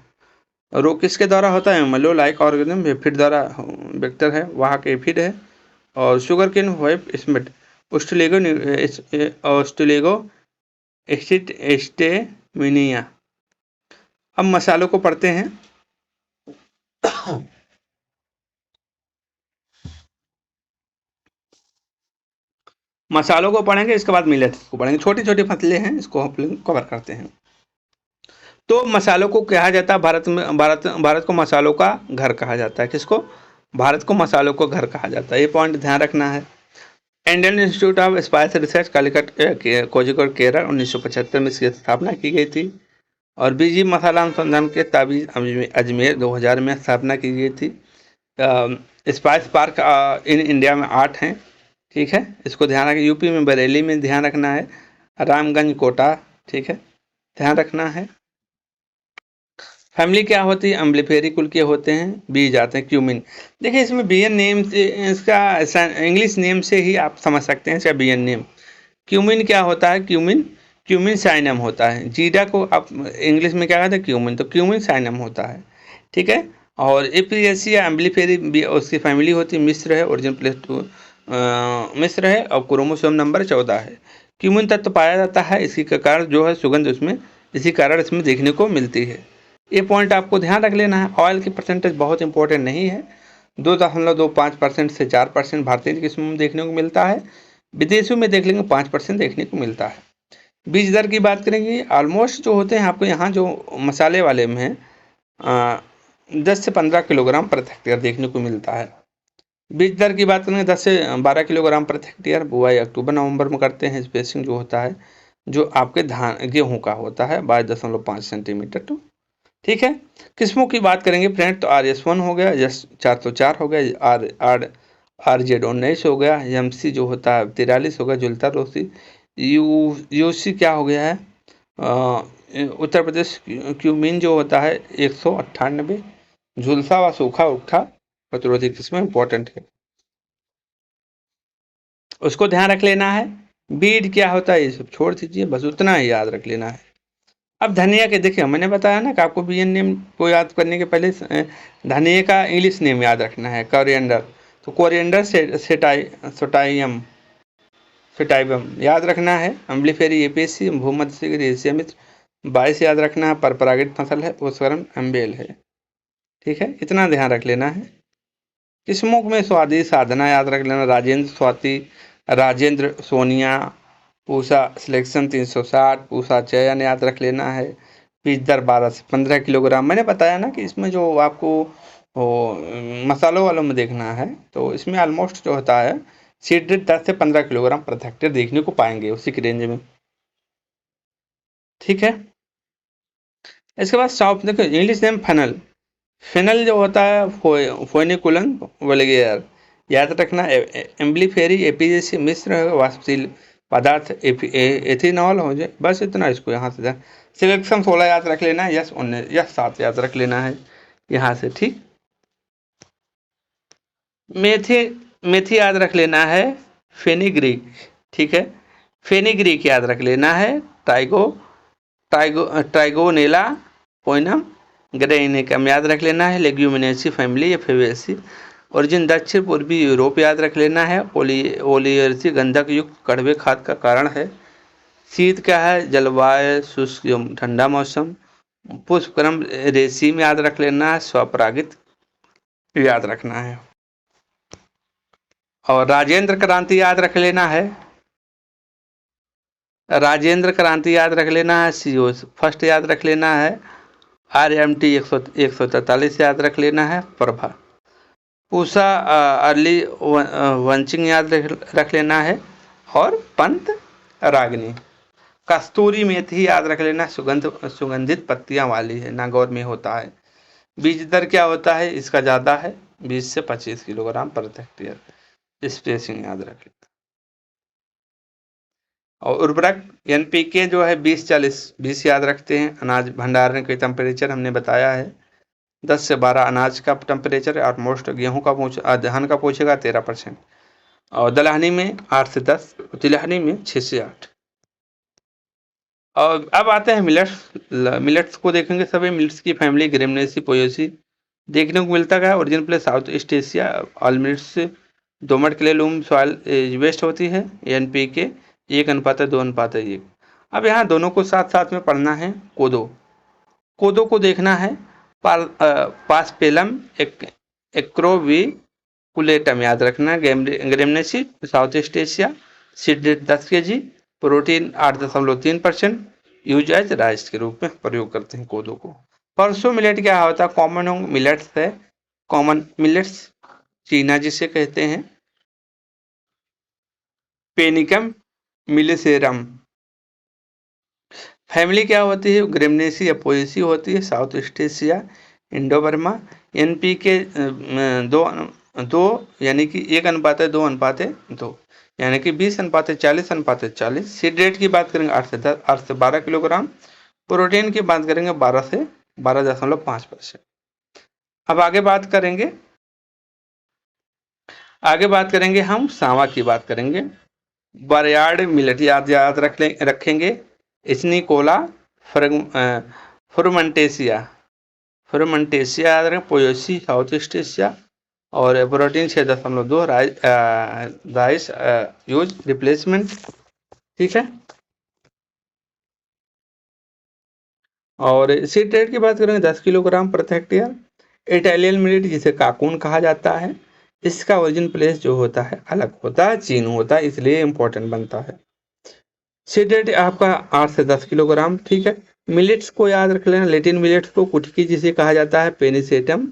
रोग किसके द्वारा होता है? मलो लाइक ऑर्गेनिज्म एफिड द्वारा, वेक्टर है, वाहक एफिड है। और शुगर केन वेब स्मिट ऑस्ट्रेलेगो एस्टेमिनिया। अब मसालों को पढ़ते हैं। मसालों को पढ़ेंगे, इसके बाद मिलेट्स को पढ़ेंगे। छोटी छोटी फसलें हैं, इसको हम कवर करते हैं। तो मसालों को कहा जाता है भारत को मसालों का घर कहा जाता है। किसको? भारत को मसालों को घर कहा जाता है। ये पॉइंट ध्यान रखना है। Indian institute of spice research Calicut Kozhikode Kerala 1975 में इसकी स्थापना की गई थी। और बीजी मसाला अनुसंधान के ताबीज अजमेर 2000 में स्थापना की गई थी। स्पाइस पार्क इन इंडिया में 8 हैं। ठीक है, इसको ध्यान रखें। यूपी में बरेली में ध्यान रखना है, रामगंज कोटा, ठीक है, ध्यान रखना है। फैमिली क्या होती है? अम्बलीफेरी कुल के होते हैं। बीज आते हैं क्यूमिन। देखिए इसमें बीएन नेम से, इसका इंग्लिश नेम से ही आप समझ सकते हैं इसका बीएन नेम। क्यूमिन क्या होता है? क्यूमिन साइनम होता है। जीरा को आप इंग्लिश में क्या कहते हैं? क्यूमिन। तो क्यूमिन साइनम होता है। ठीक है, और एपियसिया एम्बलीफेरी उसकी फैमिली होती है। मिस्र है, ओरिजिन प्लेस टू मिस्र है, और क्रोमोसोम नंबर 14 है। क्यूमिन तत्व पाया जाता है, इसी का कारण जो है सुगंध उसमें, इसी कारण इसमें देखने को मिलती है। ये पॉइंट आपको ध्यान रख लेना है। ऑयल की परसेंटेज बहुत इंपॉर्टेंट नहीं है। 2.25% से 4% भारतीय किस्मों में देखने को मिलता है। विदेशों में देख लेंगे 5% देखने को मिलता है। बीज दर की बात करेंगे, ऑलमोस्ट जो होते हैं आपको यहाँ जो मसाले वाले में 10 से 15 किलोग्राम प्रति हेक्टेयर देखने को मिलता है। बीज दर की बात करेंगे 10 से 12 किलोग्राम प्रति हेक्टेयर। बुआई अक्टूबर नवंबर में करते हैं। स्पेसिंग जो होता है जो आपके धान गेहूं का होता है 22.5 सेंटीमीटर। तो ठीक है, किस्मों की बात करेंगे फ्रेंड, तो RS1 हो गया, S404 हो गया, RZ 19 हो गया, MC जो होता है 43 हो गया, जुलता रोसी, यूसी क्या हो गया है? उत्तर प्रदेश क्यूमिन जो होता है 198, झुलसा व सूखा उठा प्रतिरोधी किस्म इंपॉर्टेंट है, उसको ध्यान रख लेना है। बीड क्या होता है ये सब छोड़ दीजिए, बस उतना ही याद रख लेना है। अब धनिया के देखिए, मैंने बताया ना कि आपको बीएन नेम को याद करने के पहले धनिया का इंग्लिश नेम याद रखना है, कोरिएंडर। तो कोरिएंडर सोटाइयम फिटाइबम याद रखना है। अम्बलीफेरी एपियसी भूमध्य सागर एशिया मित्र 22 याद रखना है। परपरागित फसल है, पुष्करण अम्बेल है। ठीक है, इतना ध्यान रख लेना है। किस्मों में स्वादी साधना याद रख लेना, राजेंद्र स्वाति, राजेंद्र सोनिया, पूसा सिलेक्शन 360, पूसा चयन याद रख लेना है। बीज दर 12 से 15 किलोग्राम। मैंने बताया ना कि इसमें जो आपको मसालों वालों में देखना है, तो इसमें ऑलमोस्ट जो होता है सीड रेट 10 से 15 किलोग्राम प्रति हेक्टेयर देखने को पाएंगे, उसी की रेंज में। ठीक है, इसके बाद सॉफ्ट देखो, इंग्लिश नेम फेनल। फेनल जो होता है फोनिकुलन वल्गेयर याद रखना। एम्बलीफेरी एपीजेसी मिश्र वाष्पशील पदार्थ एथिनॉल हो जाए, बस इतना। इसको यहाँ से सिलेक्शन 16 याद रख लेना है। यस 19, यस 7 याद रख लेना है यहाँ से। ठीक, मेथी याद रख लेना है, फेनिग्रीक। ठीक है, फेनिग्रीक याद रख लेना है। ट्राइगोनेला पोइनम ग्रेनिकम याद रख लेना है। लेग्यूमिनेसी फैमिली या फेवेसी। ओरिजिन दक्षिण पूर्वी यूरोप याद रख लेना है। ओलियर्सी गंधक युक्त कड़वे खाद का कारण है। शीत क्या है? जलवायु शुष्क एवं ठंडा मौसम। पुष्पक्रम रेशम याद रख लेना है। स्वपरागित याद रखना है। और राजेंद्र क्रांति याद रख लेना है। राजेंद्र क्रांति याद रख लेना है। सीओ फर्स्ट याद रख लेना है। RMT 143 याद रख लेना है। प्रभा पूसा अर्ली वंचिंग याद रख लेना है। और पंत रागनी। कस्तूरी मेथी याद रख लेना, सुगंधित पत्तियां वाली है, नागौर में होता है। बीज दर क्या होता है इसका? ज्यादा है, 20 से 25 किलोग्राम प्रति हेक्टेयर। स्पेसिंग याद रख लेना। और उर्वरक NPK जो है 20-40, 20 याद रखते हैं। अनाज भंडारण के टेम्परेचर हमने बताया है 10 से 12 अनाज का टेम्परेचर। और मोस्ट गेहूं का धान का पूछेगा 13%। और दलहनी में 8 से 10, तिलहनी में 6 से 8। और अब आते हैं मिलेट्स को देखेंगे। सभी मिलेट्स की फैमिली ग्रेमिनेसी पोएसी देखने को मिलता है। Origin place south east Asia. All millets दोमट क्ले लूम सॉइल वेस्ट होती है। NPK 1:2:1। अब यहाँ दोनों को साथ साथ में पढ़ना है। कोदो को देखना है। पासपेलम एक्रोविकुलेटम याद रखना। Gramineae south east Asia. Seed 10 kg। Protein 8.3%। Use as rice के रूप में प्रयोग करते हैं कोदो को। परसों मिलेट क्या होता है? कॉमन मिलेट्स है। कॉमन मिलेट्स चीना जिसे कहते हैं। पेनिकम मिलेसेरम। फैमिली क्या होती है? ग्रेमिनेसी या पोएसी होती है। South east Asia, Indo Burma. NPK 2 यानी कि 1:2:2 यानी कि 20:40:40। सीड रेट की बात करेंगे 8 से 12 किलोग्राम। प्रोटीन की बात करेंगे 12 से 12.5%। अब आगे बात करेंगे हम सांवा की बात करेंगे। बरयार्ड मिलेट याद रखेंगे। स्निकोला फर्मेंटेसिया याद रखें। Poaceae south east Asia. और प्रोटीन 6.2 राइस यूज रिप्लेसमेंट। ठीक है। और सीड रेट की बात करेंगे 10 किलोग्राम प्रति हेक्टेयर। इटालियन मिलेट जिसे काकून कहा जाता है, इसका ओरिजिन प्लेस जो होता है अलग होता है, चीन होता है, इसलिए इंपॉर्टेंट बनता है। सीड रेट आपका 8 से 10 किलोग्राम। ठीक है। मिलेट्स को याद रख लेना। लेटिन मिलेट्स को कुटकी जिसे कहा जाता है, पेनिसेटम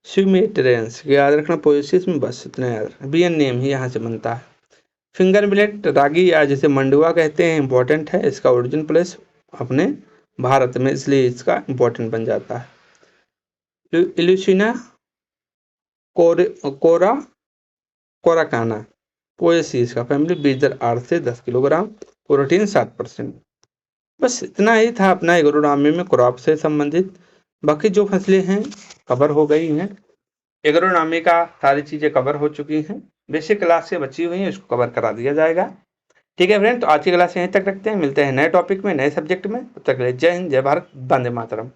स्यूमेटेरेंस याद रखना। पोएसिस में बस इतना याद रखना। BN नेम ही यहाँ से बनता है। फिंगर मिलेट रागी या जिसे मंडुआ कहते हैं, इंपॉर्टेंट है। इसका ओरिजिन प्लेस अपने भारत में, इसलिए इसका इंपॉर्टेंट बन जाता है। इल्यूसिना कोरा कोराकाना पोएसी इसका फैमिली। बीज दर 8 से 10 किलोग्राम। प्रोटीन 7%। बस इतना ही था अपना एग्रोनॉमी में क्रॉप से संबंधित। बाकी जो फसलें हैं कवर हो गई हैं। एग्रोनॉमी का सारी चीजें कवर हो चुकी हैं। बेसिक क्लास से बची हुई है, उसको कवर करा दिया जाएगा। ठीक है फ्रेंड, तो आज की क्लास यहीं तक रखते हैं। मिलते हैं नए टॉपिक में, नए सब्जेक्ट में। तब तक के लिए जय हिंद, जय भारत, वंदे मातरम।